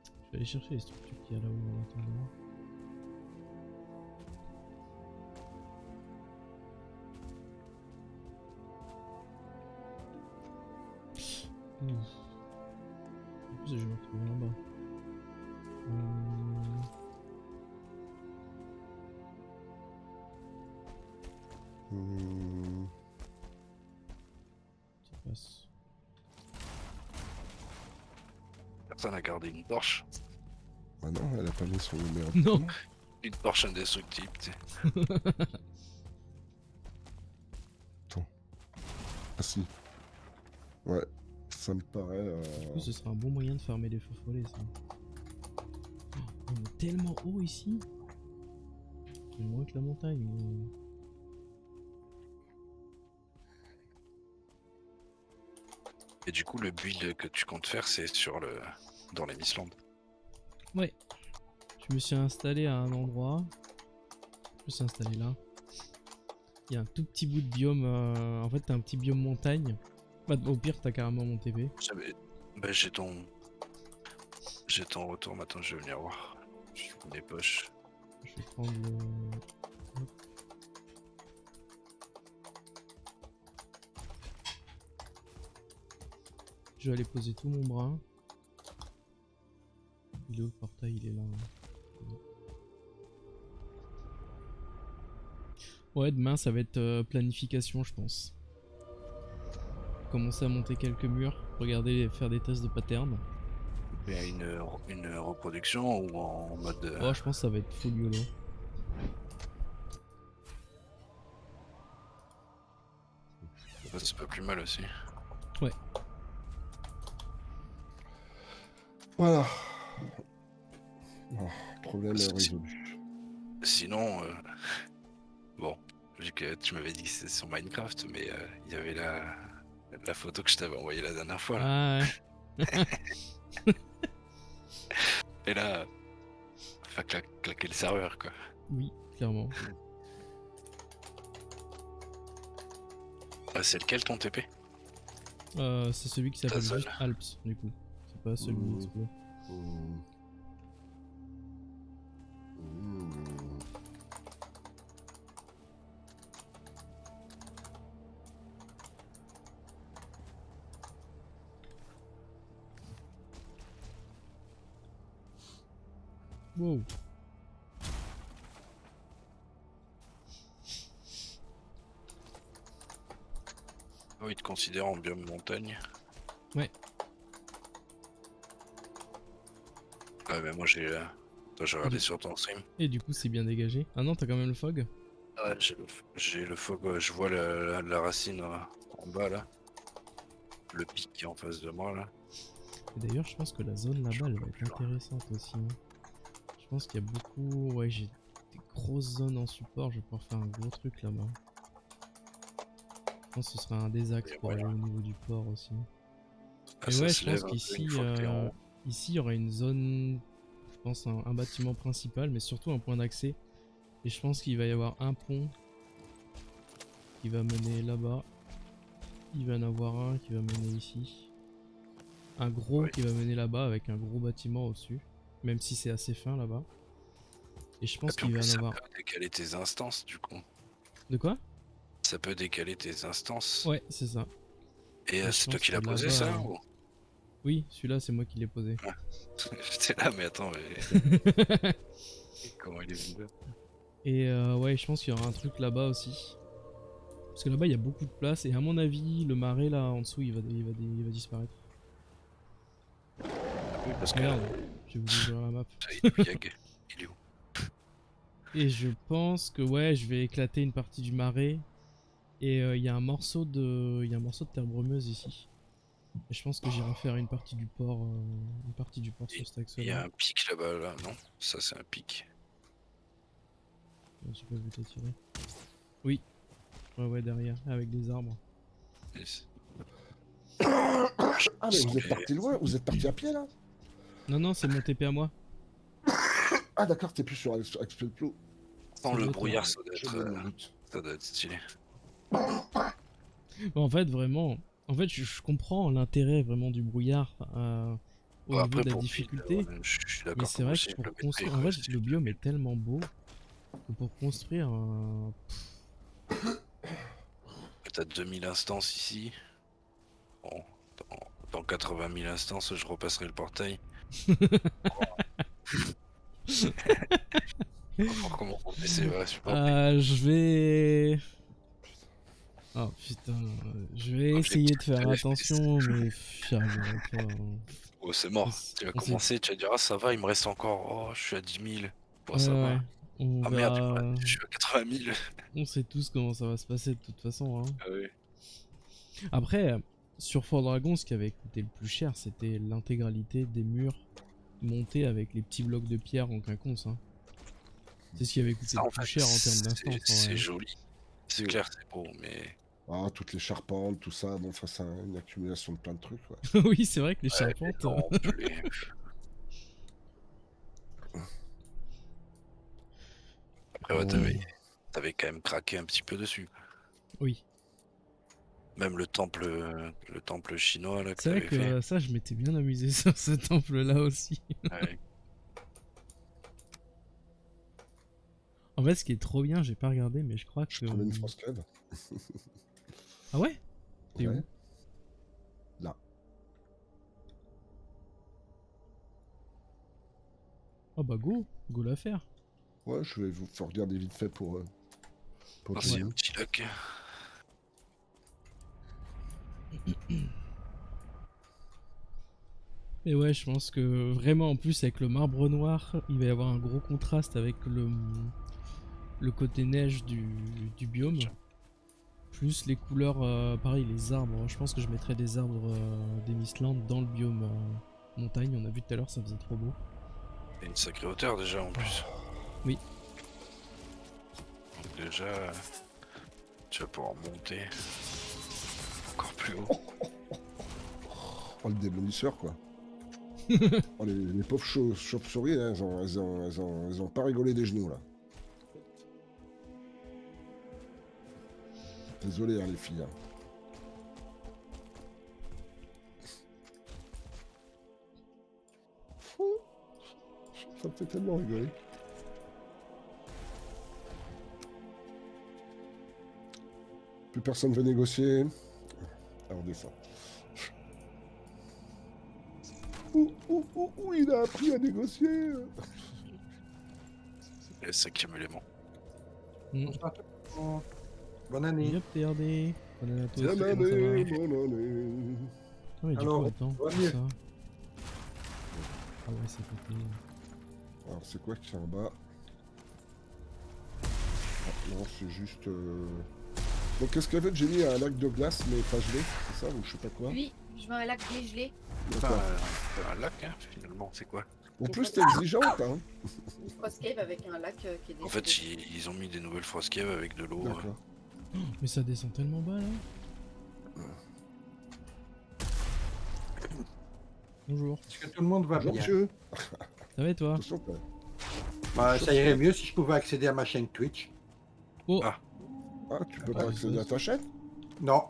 Je vais aller chercher les structures qu'il y a là-haut en attendant. En plus, je vais me retrouver là-bas. Ça passe. Personne n'a gardé une torche. Ah non, elle a pas mis son numéro. Non. Une torche indestructible, tu sais. Ah si. Ouais, ça me paraît... Du coup, ce sera un bon moyen de farmer les feux follets, ça. Oh, on est tellement haut ici. Moins que la montagne. Et du coup, le build que tu comptes faire, c'est sur le dans les Mistlands. Ouais. Je me suis installé à un endroit. Je me suis installé là. Il y a un tout petit bout de biome. En fait, t'as un petit biome montagne. Bah, au pire, t'as carrément mon TP. Bah, j'ai ton retour. Maintenant, je vais venir voir. Je suis mes poches. Je vais prendre le. Hop. Je vais aller poser tout mon bras. Il est où le portail? Il est là. Hein. Ouais, demain ça va être planification, je pense. Commencer à monter quelques murs, regarder, faire des tests de pattern. Mais une reproduction ou en mode. Oh, je pense que ça va être full YOLO. Ouais, c'est pas plus mal aussi. Ouais. Voilà. Oh, problème Si- résolu. Sinon, bon, vu que tu m'avais dit que c'est sur Minecraft, mais il y avait la photo que je t'avais envoyée la dernière fois. Là. Ah ouais. Et là, enfin, claquer le serveur, quoi. Oui, clairement. Ah, c'est lequel ton TP? C'est celui qui Ta s'appelle zone. juste Alps, du coup. C'est pas celui Mmh. d'Explo. Mmh. Mmh. Wow. Oh, il te considère en biome montagne. Ouais. Ouais, mais moi j'ai regardé sur ton stream. Et du coup, c'est bien dégagé. Ah non, t'as quand même le fog? Ouais, j'ai le fog, ouais, je vois la racine en bas là. Le pic qui est en face de moi là. Et d'ailleurs, je pense que la zone là-bas, elle va être intéressante aussi. Hein. Je pense qu'il y a beaucoup... Ouais, j'ai des grosses zones en support. Je vais pouvoir faire un gros truc là-bas. Je pense que ce sera un des axes Et pour voilà. aller au niveau du port aussi. Ah, Mais ça ouais, se je lève pense un peu qu'ici, une fois que t'es en haut. ici, il y aura une zone, je pense un bâtiment principal, mais surtout un point d'accès. Et je pense qu'il va y avoir un pont qui va mener là-bas. Il va y en avoir un qui va mener ici. Un gros Oui. qui va mener là-bas avec un gros bâtiment au-dessus. Même si c'est assez fin là-bas. Et je Et pense puis en qu'il va plus, y en ça avoir... peut décaler tes instances du coup. De quoi? Ça peut décaler tes instances. Ouais, c'est ça. Et Et je c'est toi pense qui que l'as posé là-bas... ça ou... Oui, celui-là, c'est moi qui l'ai posé. J'étais là, mais attends, mais comment il est venu là? Et ouais, je pense qu'il y aura un truc là-bas aussi. Parce que là-bas, il y a beaucoup de place. Et à mon avis, le marais là en dessous, il va disparaître. Oui, parce que Merde, j'ai voulu ouvrir la map. il est où? Et je pense que ouais, je vais éclater une partie du marais. Et il y a un morceau de, il y a un morceau de terre brumeuse ici. Et je pense que j'irai faire une partie du port sur cet Il y axe-là. a un pic là-bas, là, non? Ça, c'est un pic. J'ai pas vu t'attirer. Oui, ouais, ouais, derrière, avec des arbres. Yes. Ah, mais vous êtes parti loin? Vous êtes parti à pied là? Non, non, c'est mon TP à moi. Ah, d'accord, t'es plus sur Expelplo. Sans C'est le l'autre, brouillard, Je me doute. ça doit être stylé. Bon, en fait, vraiment, en fait, je comprends l'intérêt vraiment du brouillard au Bon, niveau après, de la pour difficulté. build, je suis Mais d'accord c'est que moi vrai que aussi, je pour le mettrais, construire, en quoi, fait, si je le devais biome est build. tellement beau que pour construire un... T'as 2000 instances ici. Bon, dans 80 000 instances, je repasserai le portail. Pour comment mon PC va supporter. Je vais... Oh putain, je vais essayer de Objectif faire de FPS. attention, mais pff, j'y arriverai pas. Hein. Oh, c'est On mort. s- Tu vas on sait- commencer, tu vas dire, ah, ça va, il me reste encore. Oh, je suis à 10 000. Bon, Ouais, ça ouais, va. on Ah merde, verra. je suis à 80 000. On sait tous comment ça va se passer de toute façon. Hein. Ah oui. Après, sur Fort Dragon, ce qui avait coûté le plus cher, c'était l'intégralité des murs montés avec les petits blocs de pierre en quinconce. Hein. C'est ce qui avait coûté Ça, le en plus fait, cher en termes d'instance. En c'est vrai. joli. C'est clair, c'est beau, mais. Ah, toutes les charpentes, tout ça, bon, enfin, c'est une accumulation de plein de trucs, ouais. Oui, c'est vrai que les Ouais, les charpentes. lampes, Après, ouais, t'avais quand même craqué un petit peu dessus. Oui. Même le temple chinois là que C'est vrai t'avais fait. que ça, je m'étais bien amusé sur ce temple-là aussi. Ouais. En fait, ce qui est trop bien, j'ai pas regardé, mais je crois Je que. promène France Club. Ah ouais? T'es Ouais. où? Là. Ah bah go la faire. Ouais, je vais vous faire regarder vite fait pour. Pour Ah, tout c'est le un monde. petit lac. Et ouais, je pense que vraiment en plus avec le marbre noir, il va y avoir un gros contraste avec le côté neige du biome. Plus les couleurs, pareil, les arbres. Je pense que je mettrais des arbres des Mistlands dans le biome montagne. On a vu tout à l'heure, ça faisait trop beau. Il y a une sacrée hauteur déjà en plus. Oui. Donc déjà, tu vas pouvoir monter encore plus haut. Oh, le démolisseur, quoi. Oh, les pauvres chauves-souris, là, elles ont pas rigolé des genoux, là. Désolé, hein, les filles. Hein. Ça me fait tellement rigoler. Plus personne veut négocier. Ah, on descend. Ouh, il a appris à négocier. Et le 5e élément. Bonsoir tout le monde. Bonne année. Yep, TRD. Bonne année à tous. Bonne Comment ça va année, bonne année. Ah mais du Alors, coup, attends, va c'est mieux. ça. Ah ouais, c'est pété. Alors, c'est quoi qui est en bas? Ah, non, c'est juste... Donc, qu'est-ce qu'elle veut? J'ai mis un lac de glace, mais pas gelé, c'est ça? Ou je sais pas quoi? Oui, je veux un lac dégelé. Enfin, D'accord. un lac, hein, finalement, c'est quoi? En plus, t'es exigeante, hein? Une frost cave avec un lac qui est dégelé. En fait, ils ont mis des nouvelles frost caves avec de l'eau. D'accord. Mais ça descend tellement bas là. Bonjour. Est-ce que tout le monde va Bonjour, bien? monsieur. Ça va et toi? Attention, quoi. Bah, ça irait mieux si je pouvais accéder à ma chaîne Twitch. Oh, Ah. Ah, tu peux Ah, pas accéder à ta chaîne? Non,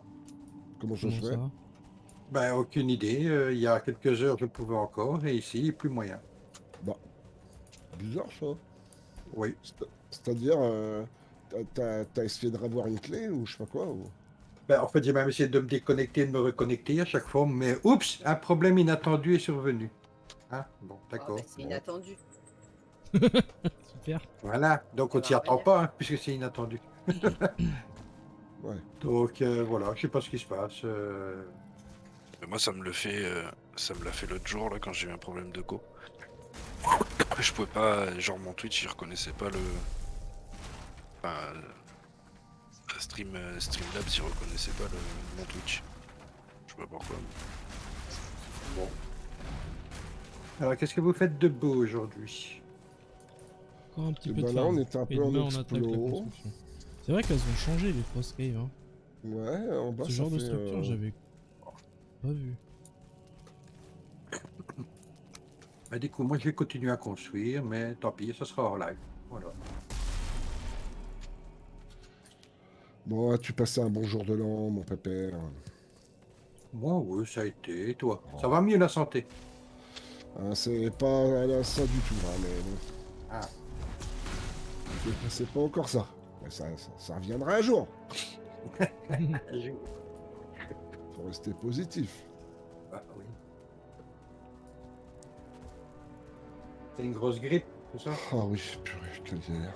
Comment ça comment se fait? ça? bah, aucune idée. Il y a quelques heures, je pouvais encore, et ici, plus moyen. Bizarre, ça. Oui. C'est-à-dire, t'as essayé de revoir une clé ou je sais pas quoi ou... Bah, en fait, j'ai même essayé de me déconnecter, de me reconnecter à chaque fois, mais oups, un problème inattendu est survenu. Ah, bon, Ah, d'accord. bah, c'est inattendu. Super. Voilà, donc on Ça s'y va attend revenir. pas, hein, puisque c'est inattendu. Ouais. Donc voilà, je sais pas ce qui se passe. Mais moi, ça me l'a fait l'autre jour, là, quand j'ai eu un problème de go. Je pouvais pas, genre mon Twitch, il reconnaissait pas le... Enfin, Streamlabs, il reconnaissait pas mon Twitch. Je sais pas pourquoi. Alors, qu'est-ce que vous faites de beau aujourd'hui? Encore un petit Et peu ben de là, farm. on était un Et peu en demain, on attaque la explo. construction. C'est vrai qu'elles ont changé les Frost Cave. Hein. Ouais, en bas, Ce ça genre de fait, structure, j'avais pas vu. Bah, du coup, moi, je vais continuer à construire, mais tant pis, ça sera hors live. Voilà. Bon, as-tu passé un bon jour de l'an, mon pépère? Moi, oui, ça a été. Et toi? Ça va mieux la santé? Hein, c'est pas ça du tout, hein, mais bon. Ah, C'est pas encore ça. Mais ça reviendra un jour. je- Faut rester positif. ah oui. C'est une grosse grippe, c'est ça? Ah oui, purée, quelle galère.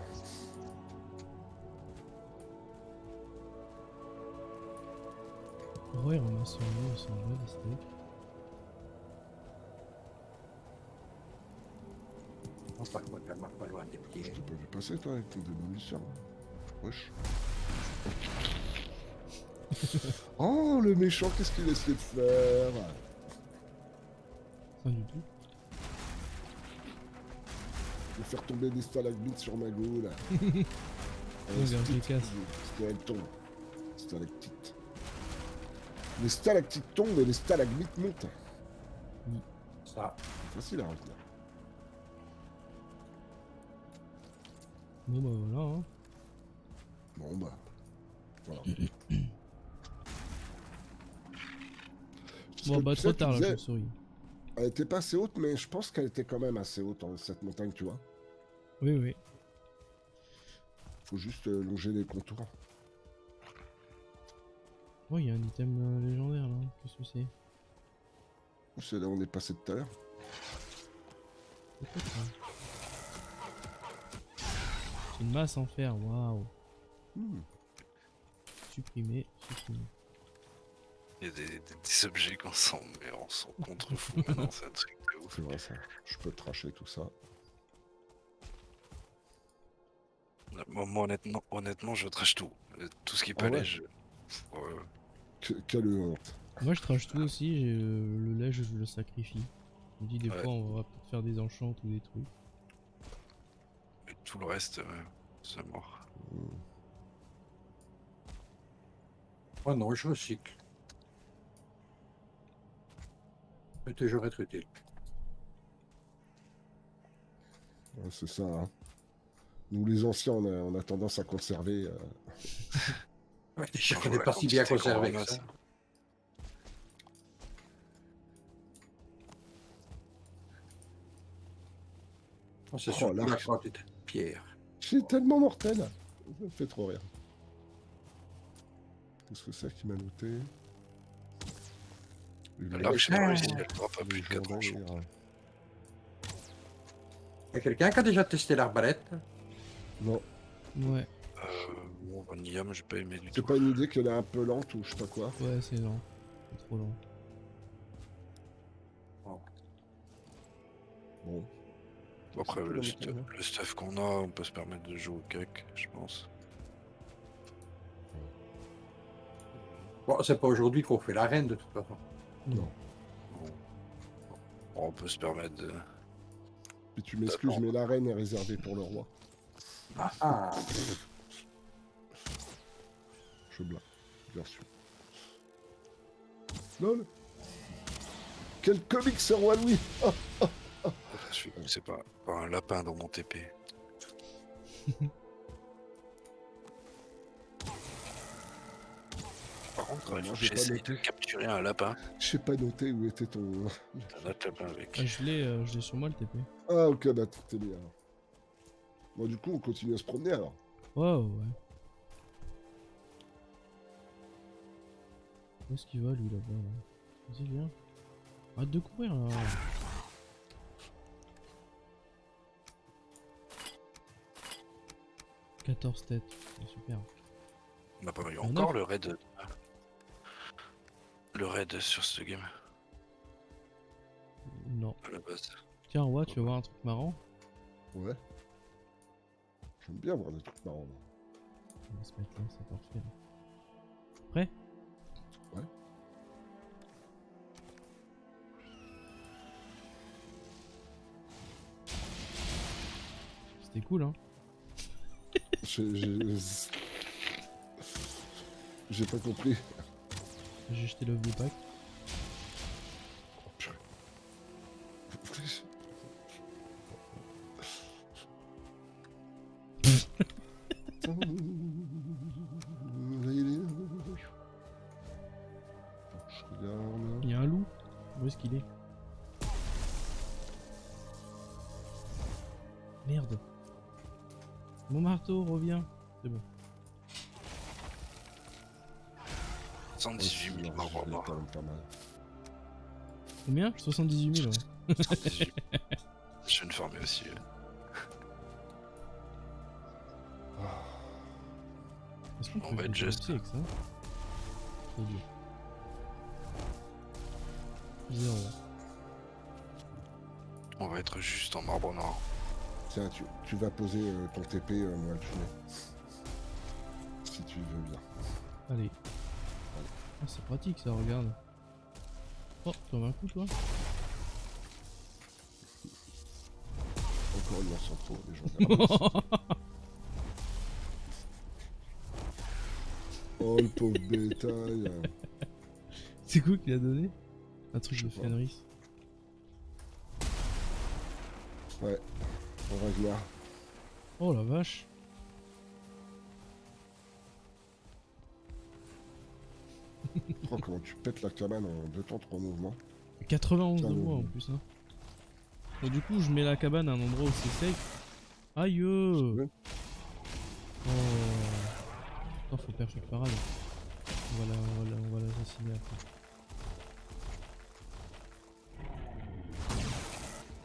Ouais, il ramasse sur nous, c'est un des steaks. Non, par contre, elle marche pas loin des Je pieds. t'ai pas vu passer, toi, avec ton démolisseur. Wesh. Oh, le méchant, qu'est-ce qu'il essaie de faire? Rien du tout. De faire tomber des stalagmites sur ma goule. Regarde, je les casse. C'était elle tombe. Stalactite. Les stalactites tombent et les stalagmites montent. Ça. C'est facile à retenir. Bon bah voilà. Hein. Bon bah. Voilà. Parce Bon que bah tu trop sais, tu tard la disais, chauve-souris. elle était pas assez haute, mais je pense qu'elle était quand même assez haute, hein, cette montagne, tu vois. Oui, oui. Faut juste longer les contours. Oh, il y a un item légendaire là. Qu'est-ce que c'est? C'est là où on est passé tout à l'heure. C'est une masse en fer, waouh. Supprimer, supprimer. Il y a des objets qu'on s'en contrefou maintenant, c'est un truc de ouf. C'est vrai ça. Je peux tracher tout ça. Moi, honnêtement, je trash tout. Tout ce qui est Ah ouais. palais, ouais. Quelle honte. Moi je trash tout aussi, le lait je le sacrifie. Je me dis des Ouais. fois on va peut-être faire des enchantes ou des trucs. Et tout le reste, c'est mort. Oh non, je recycle. Ça peut toujours être utile. Ouais, c'est ça. Hein. Nous les anciens, on a tendance à conserver. Ouais, déjà Ouais, qu'on n'est pas comme si bien c'était conservé que Corona, ça. ça. Oh, c'est Oh, surtout là. la quantité de pierre. C'est tellement mortel. Ça me fait trop rire. Qu'est-ce que c'est qui m'a noté? Là, je sais pas si elle drop à plus de 4 ans. Légendaire. Y a quelqu'un qui a déjà testé l'arbalète? Non, Ouais, Bon, Vanilla, moi j'ai pas aimé du c'est tout. pas une idée qu'elle est un peu lente ou je sais pas quoi. ouais c'est lent. C'est trop lent. Bon. Après, C'est le, pas stu- longtemps, le stuff qu'on a, on peut se permettre de jouer au cac, je pense. Bon, c'est pas aujourd'hui qu'on fait l'arène de toute façon. Non. Bon, on peut se permettre de. Puis tu m'excuses, mais l'arène est réservée pour le roi. Ah, Je blague, bien sûr. LOL. Quel comique ce roi Louis. Oh, Je suis poussé par un lapin dans mon TP. Par contre, Ouais, il moi, faut j'ai que pas j'essaie noté. de capturer un lapin. j'ai pas noté où était ton... Un autre lapin avec. Ah, je l'ai sur moi le TP. Ah ok, bah t'es bien. Bon du coup on continue à se promener alors. Oh ouais. Où est-ce qu'il va lui là-bas là? Vas-y viens. Arrête de courir là. « 14 têtes, c'est super. On n'a pas eu Un encore œuf. le raid. Le raid sur ce game Non. à la base. Tiens, ouais, tu veux voir un truc marrant? Ouais. J'aime bien voir des trucs marrants. moi. On va se mettre là, c'est parfait. Là. Prêt? Ouais. C'était cool, hein? J'ai pas compris. J'ai jeté l'œuf de Pâques. Oh, purée. Je regarde. Il y a un loup? Où est-ce qu'il est? Merde. Mon marteau revient. C'est bon. 78 000 morts morts. quand même pas mal. Combien? 78 000, ouais. 78 000. Je viens de farmer aussi. Est-ce qu'on On peut va faire être du juste. succès avec ça? Trop dur. 0. On va être juste en marbre noir. Tiens, tu vas poser ton TP, moi je mets. Si tu veux bien. Allez. Ah, c'est pratique ça, regarde. Oh, t'en veux un coup toi? Encore une lance en trop, les gens. Oh le pauvre bétail. C'est quoi qu'il a donné? Un truc Je de sais pas. Fenris. Ouais. On Ragnar. Oh la vache. Oh, comment tu pètes la cabane en 2 temps 3 mouvements. 91 de Putain, moi en le- plus hein. Bon, du coup je mets la cabane à un endroit où c'est safe. Aïe Ouais. Oh. Attends, faut faire cette parade. On va l'assassiner après.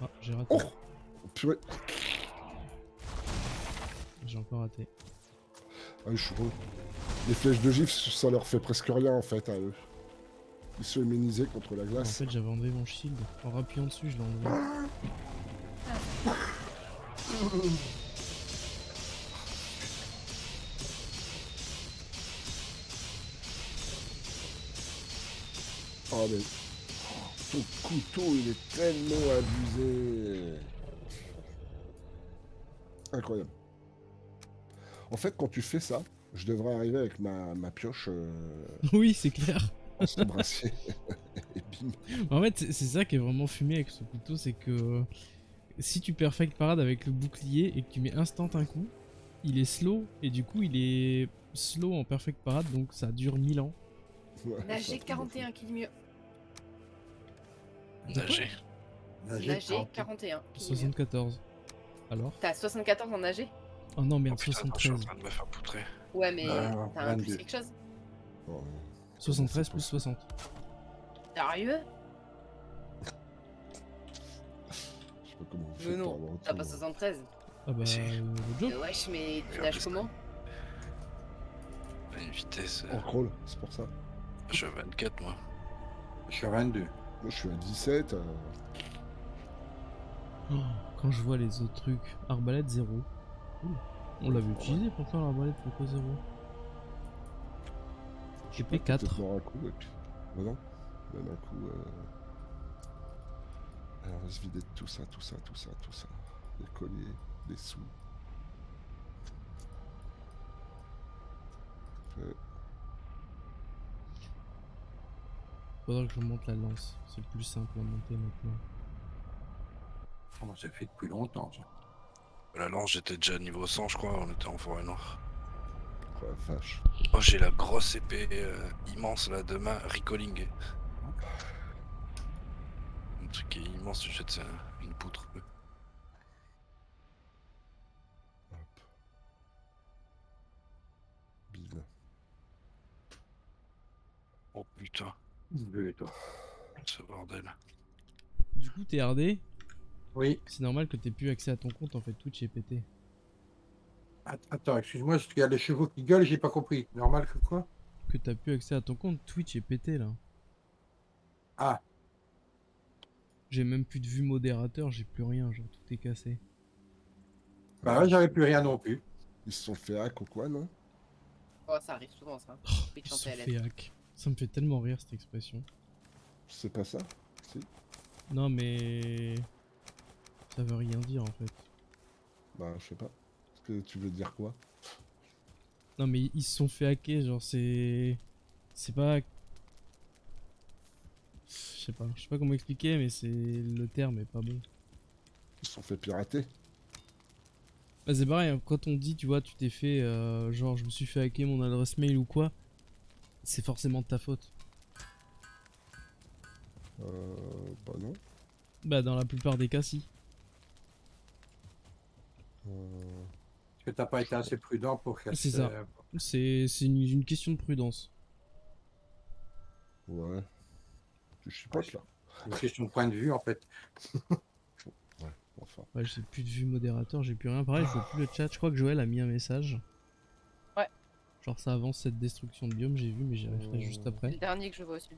Ah, j'ai raté. Oh purée. J'ai encore raté. Ah, je suis gros. Les flèches de gifle, ça leur fait presque rien en fait à eux. Ils sont immunisés contre la En glace. fait, j'avais enlevé mon shield. En appuyant dessus, je l'ai enlevé. Oh mais... Ton couteau, il est tellement abusé. Incroyable. En fait, quand tu fais ça, je devrais arriver avec ma pioche Oui, c'est clair. en son brassier. Et bim. En fait, c'est ça qui est vraiment fumé avec ce couteau, c'est que si tu perfect parade avec le bouclier et que tu mets instant un coup, il est slow et du coup il est slow en perfect parade donc ça dure 1000 ans. Ouais, Nager c'est un truc de 41 qui est mieux. Nager. Nager 41 qui est mieux. 74. Alors? T'as 74 en nager? Oh non, Oh merde, putain, attends, je suis en 73. train de me faire poutrer. Ouais, mais t'as un plus 22. quelque chose. fou. Oh, 73 comment plus c'est 60. Sérieux? Je sais pas comment vous Mais faites pour non, avoir t'as autant, pas 73. Ah bah, Si. le job. Wesh, mais tu Regarde nages ça. comment? Une vitesse. En crawl, c'est pour ça. Je suis à 24 moi. Je suis à 22. Moi, je suis à 17. Oh, quand je vois les autres trucs, arbalète 0. On l'avait utilisé pour faire l'arbalète, pourquoi 0? Je sais TP pas, 4. peut-être mort un coup, et puis... Bah non. Même un coup... Alors, on va se vider de tout ça. Les colliers, les sous. Faudra que je monte la lance, c'est plus simple à monter maintenant. Oh, ça fait depuis longtemps, ça. La lance, j'étais déjà à niveau 100, je crois, on était en forêt noire. Oh la vache. Oh, j'ai la grosse épée immense là de main, Recalling. Un truc qui est immense, tu jettes une poutre. Hop. Bim. Oh putain, Bleu, toi. ce bordel. Du coup, t'es RD, Oui. c'est normal que t'aies plus accès à ton compte en fait, Twitch est pété. Attends, excuse-moi, il y a les chevaux qui gueulent, j'ai pas compris. Normal que quoi? Que t'as plus accès à ton compte, Twitch est pété là. Ah, J'ai même plus de vue modérateur, j'ai plus rien, genre tout est cassé. bah ouais, j'avais plus rien non plus. Ils se sont fait hack ou quoi, non? Oh, ça arrive souvent ça. Twitch Ils en se sont PLS. fait hack. Ça me fait tellement rire cette expression. C'est pas ça? Si. Non mais... Ça veut rien dire en fait. Bah, je sais pas. Est-ce que tu veux dire quoi? Non mais ils se sont fait hacker, genre c'est... C'est pas... Je sais pas comment expliquer mais c'est... Le terme est pas bon. Ils se sont fait pirater. Bah c'est pareil, hein, quand on dit, tu vois, tu t'es fait, genre je me suis fait hacker mon adresse mail ou quoi, c'est forcément de ta faute. Bah non. Bah dans la plupart des cas, si. Parce que t'as pas été assez prudent pour casser. C'est ça. C'est une question de prudence. Ouais. Tu chipotes là. Une question de point de vue, en fait. Enfin. Ouais, j'ai plus de vue modérateur, j'ai plus rien. Pareil, je vois plus le chat. Je crois que Joël a mis un message. Ouais. Genre ça avance cette destruction de biome, j'ai vu, mais j'y arriverai juste C'est après. le dernier que je vois aussi.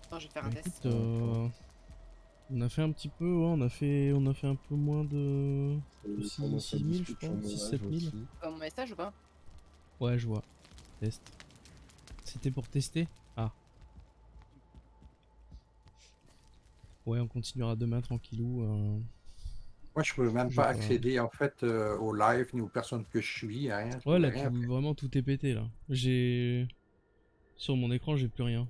Attends, je vais faire un Bah, test. écoute, on a fait un petit peu, ouais, on a fait un peu moins de... Pendant 6 sa 000 je discute crois, sur mon 6 live 7 000. aussi. Pas mon message ou pas? Ouais, je vois. Test. C'était pour tester? Ah. Ouais, on continuera demain tranquillou. Moi, je peux même Je pas sais pas. accéder, en fait, au live, ni aux personnes que je suis, à rien. Je Ouais, peux là, rien faire. vraiment tout est pété là. J'ai. Sur mon écran, j'ai plus rien.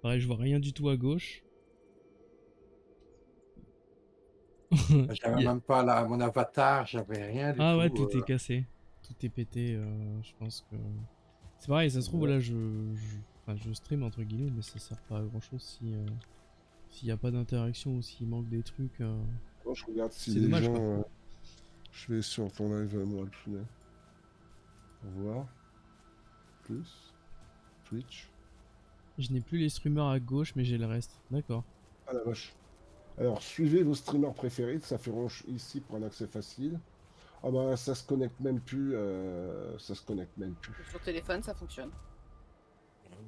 Pareil, je vois rien du tout à gauche. J'avais Yeah. même pas mon avatar, j'avais rien du Ah tout. ouais, tout est cassé. Tout est pété. Je pense que. C'est pareil, ça se trouve là, enfin, je stream entre guillemets, mais ça sert pas à grand chose si. S'il n'y a pas d'interaction ou s'il manque des trucs. Moi, je regarde si C'est les dommage, gens. quoi. Je vais sur ton live, moi, le filet. Au revoir. Plus. Twitch. Je n'ai plus les streamers à gauche, mais j'ai le reste. D'accord. Ah la vache. Alors, suivez vos streamers préférés, ça fait ronge ici pour un accès facile. Ah bah ça se connecte même plus, ça se connecte même plus. Sur téléphone, ça fonctionne.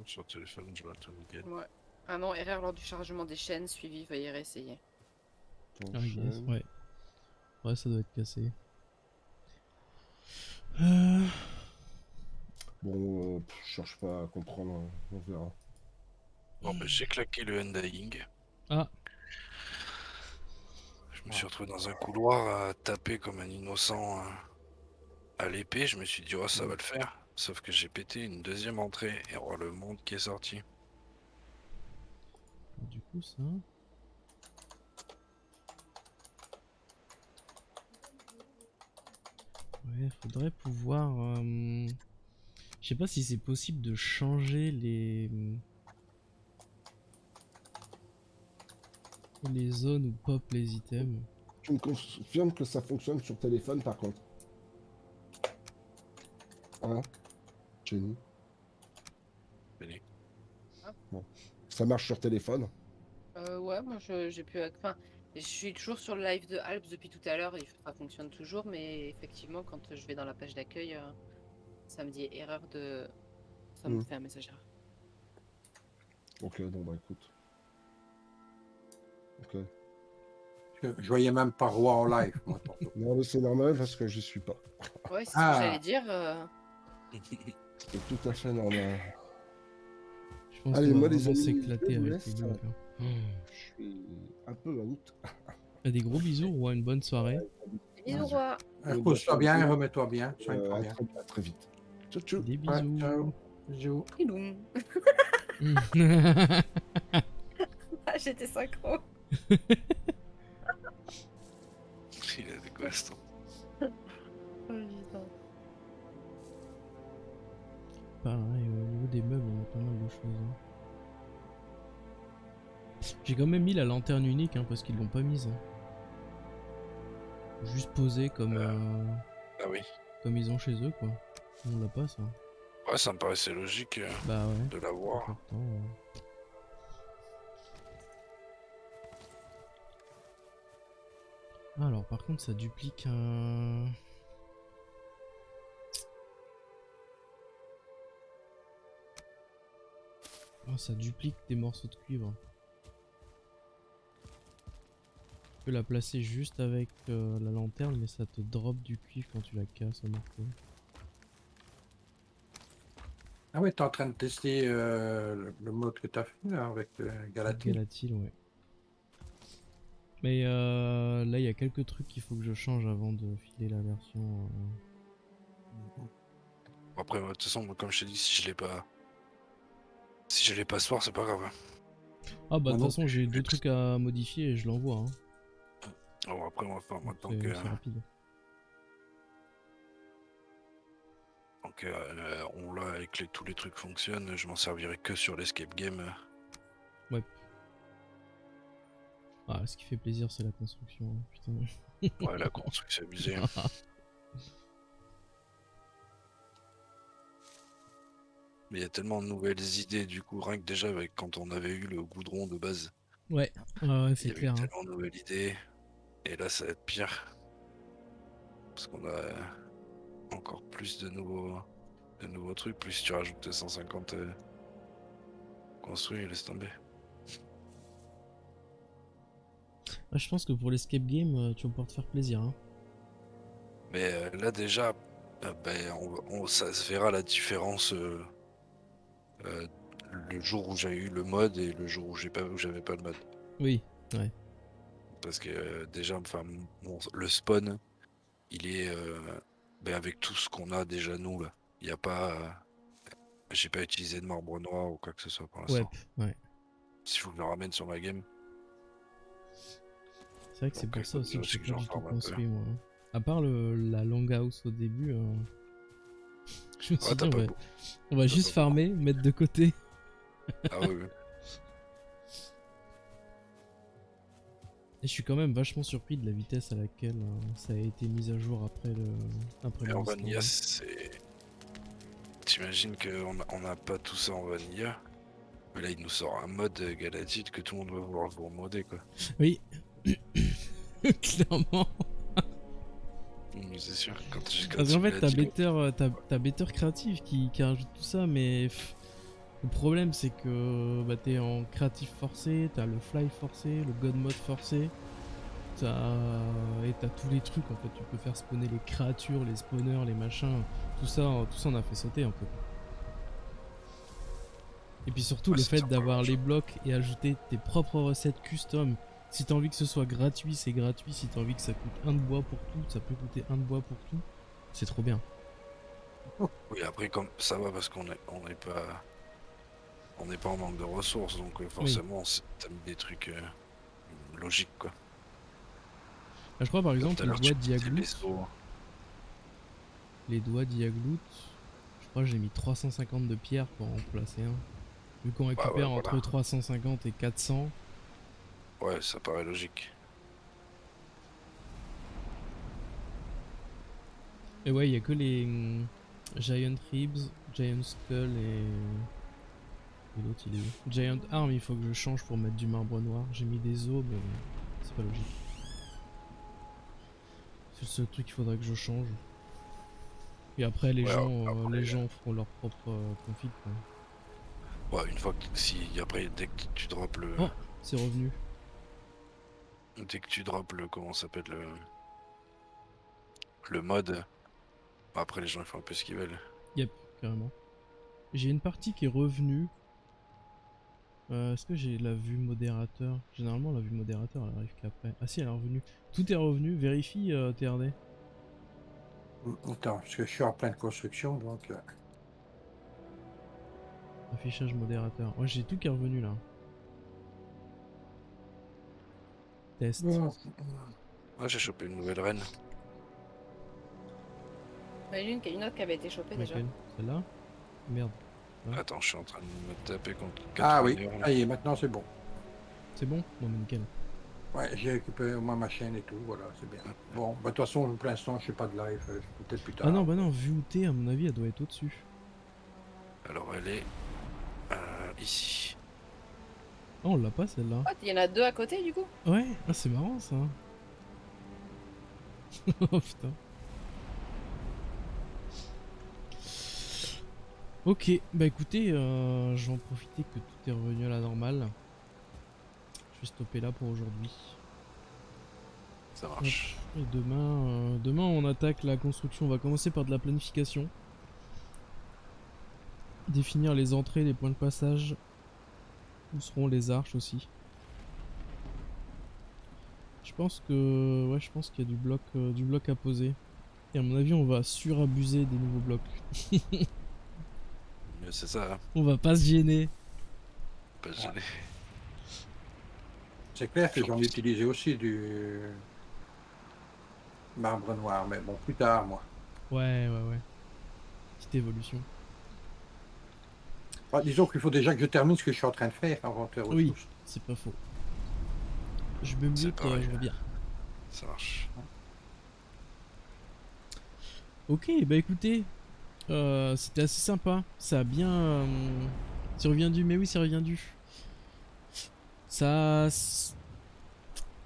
Sur téléphone, je vois tout nickel. Ouais. Ah non, erreur lors du chargement des chaînes, suivi, veuillez réessayer. Ah yes, Enchaîne. ouais. Ouais, ça doit être cassé. Euh, Bon, je cherche pas à comprendre, hein, on verra. Bon, bah, j'ai claqué le Undying. Ah, Je me suis retrouvé dans un couloir à taper comme un innocent à l'épée. Je me suis dit, oh, ça va le faire. Sauf que j'ai pété une deuxième entrée et oh, le monde qui est sorti. du coup, ça. Ouais, faudrait pouvoir. Je sais pas si c'est possible de changer les zones où pop les items. Tu me confirmes que ça fonctionne sur téléphone par contre? Hein, Jenny? Venez. Ça marche sur téléphone? Ouais, moi j'ai pu. Enfin, je suis toujours sur le live de Alps depuis tout à l'heure et ça fonctionne toujours, mais effectivement, quand je vais dans la page d'accueil, ça me dit erreur de. Ça me fait un message erreur. Ok, bon bah écoute. Ok. Je voyais même pas Roi en live, moi. tantôt. Non mais c'est normal parce que j'y suis pas. Ouais, c'est ce Ah. que j'allais dire. C'est tout à fait normal. Je pense Allez, qu'on va moi, les vraiment amis, s'éclater je vous avec les laisse. blocs. Hein. Je suis un peu out. Des gros bisous, ou une bonne soirée. Bisous, roi. Repose-toi bien et remets-toi bien. Soigne-toi À bien. très vite. Ciao, ciao. Des Ouais, bisous. ciao. Bisous. Iloum. Ah, j'étais synchro. Il a des gosses. Oh, putain. Pareil, au niveau des meubles, on a pas mal de choses. Hein. J'ai quand même mis la lanterne unique hein, parce qu'ils l'ont pas mise. Hein. Juste posée comme, Ah oui. comme ils ont chez eux quoi. On l'a pas ça. Ouais, ça me paraissait logique Bah ouais. de l'avoir. Pourtant, alors par contre ça duplique un... Oh, ça duplique des morceaux de cuivre. Tu peux la placer juste avec la lanterne mais ça te drop du cuivre quand tu la casses au morceau. Ah ouais, t'es en train de tester le mode que t'as fait là, avec Galatil. Galatil, ouais. Mais là il y a quelques trucs qu'il faut que je change avant de filer la version. Après, de toute façon, moi, comme je t'ai dit, si je l'ai pas. Si je l'ai pas ce soir, c'est pas grave. Ah bah de toute non, façon j'ai deux trucs à modifier et je l'envoie. Hein. Alors après, on va faire maintenant C'est que. c'est rapide. Donc, on l'a et que tous les trucs fonctionnent, je m'en servirai que sur l'escape game. Ouais. Ah, ce qui fait plaisir, c'est la construction. Hein, putain. Ouais, la construction, c'est abusé. Mais il y a tellement de nouvelles idées, du coup, rien que déjà avec quand on avait eu le goudron de base, Ouais, ouais, il y c'est avait clair. Hein. tellement de nouvelles idées. Et là, ça va être pire. Parce qu'on a encore plus de nouveaux trucs. Plus tu rajoutes 150 construits, laisse tomber. Ah, je pense que pour l'escape game, tu vas pouvoir te faire plaisir. Hein. Mais là, déjà, ben, ça se verra la différence le jour où j'ai eu le mode et le jour où j'avais pas le mode. Oui, ouais. Parce que déjà, enfin, le spawn, il est ben, avec tout ce qu'on a déjà nous là. Il y a pas, j'ai pas utilisé de marbre noir ou quoi que ce soit pour Ouais, l'instant. ouais. S'il faut que je le ramène sur ma game. C'est vrai que c'est Donc, pour ça aussi que je j'ai sais que pas j'en du tout farme un peu. construit, moi. Hein. À part la longhouse au début, je me suis Ouais, dit, t'as pas on va juste pas farmer, mettre de côté. Ah oui, oui. Et je suis quand même vachement surpris de la vitesse à laquelle ça a été mis à jour après le Mais en lancement. vanilla, c'est. T'imagines qu'on n'a pas tout ça en vanilla. Mais là, il nous sort un mode Galatite que tout le monde va vouloir vous remoder quoi. Oui, clairement. C'est sûr, quand Parce qu'en tu fait, l'as t'as dit, Better, Better Creative qui rajoute tout ça, mais le problème c'est que bah, t'es en créatif forcé, t'as le fly forcé, le god mode forcé, et t'as tous les trucs en fait. Tu peux faire spawner les créatures, les spawners, les machins, tout ça on a fait sauter en fait. Et puis surtout Ouais, le c'est fait sympa, d'avoir le les jeu. blocs et ajouter tes propres recettes custom. Si t'as envie que ce soit gratuit, c'est gratuit. Si t'as envie que ça coûte un de bois pour tout, ça peut coûter un de bois pour tout. C'est trop bien. Oui, après, comme ça va parce on n'est pas en manque de ressources, donc Oui. forcément, t'as mis des trucs logiques, quoi. Bah, je crois par Comme tout exemple à les l'heure, tu doigts disais les d'Iagloot. sauts. Les doigts d'Iagloot. Je crois que j'ai mis 350 de pierre pour en placer un. Vu qu'on Bah ouais, récupère entre voilà. 350 et 400. Ouais, ça paraît logique. Et ouais, il y a que les Giant Ribs, Giant Skull et l'autre il est où? Giant Arm, il faut que je change pour mettre du marbre noir. J'ai mis des os, mais c'est pas logique. C'est le seul truc qu'il faudrait que je change. Et après, Ouais, les après, gens feront leur propre config, quoi. ouais, une fois que si après dès que tu drops Oh, c'est revenu. comment ça s'appelle le mode, après les gens ils font un peu ce qu'ils veulent. Yep, carrément. J'ai une partie qui est revenue. Est-ce que j'ai la vue modérateur? Généralement, la vue modérateur, elle arrive qu'après. Ah si, elle est revenue. Tout est revenu. Vérifie, TRD. Attends, parce que je suis en pleine construction, donc... Affichage modérateur. Ouais, j'ai tout qui est revenu là. Test. Bon. Ouais, j'ai chopé une nouvelle reine. Une autre qui avait été chopée déjà. Laquelle? Celle-là? Merde. Ouais. Attends, je suis en train de me taper contre 4 Ah oui, mineurs là. ça y est, maintenant c'est bon. C'est bon? Bon, mais nickel. Ouais, j'ai récupéré au moins ma chaîne et tout, voilà, c'est bien. Bon, bah, de toute façon, pour l'instant, je fais pas de live, peut-être plus tard. Ah non, bah non, vue où t'es, à mon avis, elle doit être au-dessus. Alors elle est ici. Ah, on l'a pas celle-là. Oh, il y en a deux à côté du coup. Ouais, ah, c'est marrant ça. Oh putain. Ok, bah écoutez, je vais en profiter que tout est revenu à la normale. Je vais stopper là pour aujourd'hui. Ça Hop. marche. Et demain, on attaque la construction. On va commencer par de la planification. Définir les entrées, les points de passage. Où seront les arches aussi. Je pense que, ouais, je pense qu'il y a du bloc à poser. Et à mon avis, on va surabuser des nouveaux blocs. Mais c'est ça, hein. On va pas se gêner. Pas gêné. C'est clair que j'en ai utilisé aussi du marbre noir, mais bon, plus tard, moi. Ouais. Petite évolution. Bah, disons qu'il faut déjà que je termine ce que je suis en train de faire avant de faire autre Oui, chose. c'est pas faux. Je me C'est mute, pareil. je reviens. Ça marche. Ok, bah écoutez, c'était assez sympa. Ça a bien... c'est reviendu, mais oui, c'est reviendu. Ça...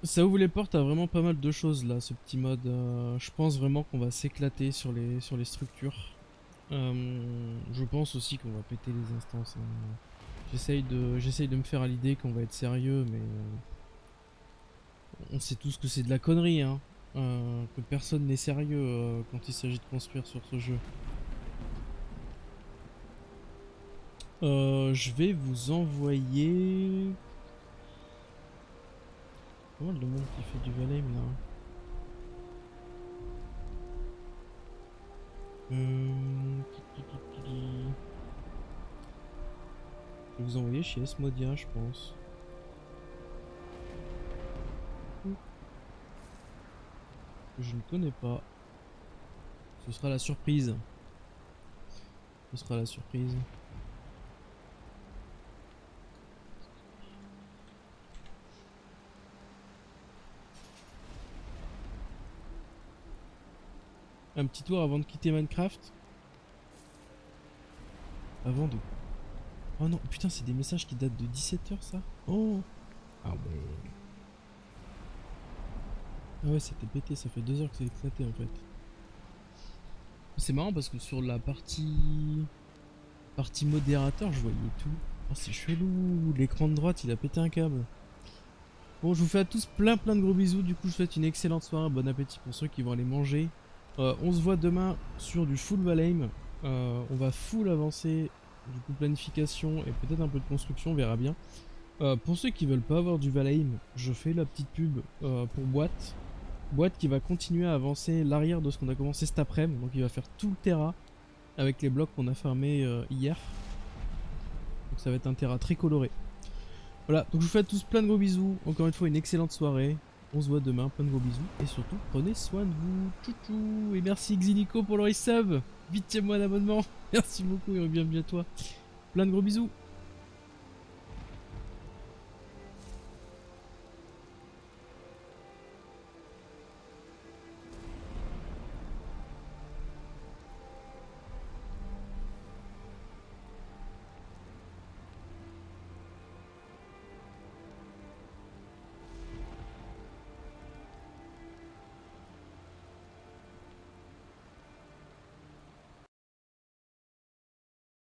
Ça ouvre les portes à vraiment pas mal de choses là, ce petit mode. Je pense vraiment qu'on va s'éclater sur les structures. Je pense aussi qu'on va péter les instances, hein. J'essaye de me faire à l'idée qu'on va être sérieux, mais on sait tous que c'est de la connerie, hein. Que personne n'est sérieux quand il s'agit de construire sur ce jeu. Je vais vous envoyer... Pas mal de monde qui fait du Valheim là. Je vais vous envoyer chez Esmodia, je pense. Que je ne connais pas. Ce sera la surprise. Ce sera la surprise. Un petit tour avant de quitter Minecraft. Avant de... Oh non, putain, c'est des messages qui datent de 17h ça. Oh. Ah ouais. Ah ouais, c'était pété, ça fait 2 heures que c'est éclaté en fait. C'est marrant parce que sur la partie modérateur, je voyais tout. Oh, c'est chelou, l'écran de droite, il a pété un câble. Bon, je vous fais à tous plein de gros bisous. Du coup, je vous souhaite une excellente soirée, bon appétit pour ceux qui vont aller manger. On se voit demain sur du full Valheim. On va full avancer, du coup planification et peut-être un peu de construction, on verra bien. Pour ceux qui veulent pas avoir du Valheim, je fais la petite pub pour Boîte. Boîte qui va continuer à avancer l'arrière de ce qu'on a commencé cet après-midi. Donc il va faire tout le terrain avec les blocs qu'on a farmés hier. Donc ça va être un terrain très coloré. Voilà, donc je vous fais à tous plein de gros bisous. Encore une fois, une excellente soirée. On se voit demain, plein de gros bisous. Et surtout, prenez soin de vous. Tchou. Et merci Xinico pour le resub. 8e mois d'abonnement. Merci beaucoup et bienvenue à toi. Plein de gros bisous.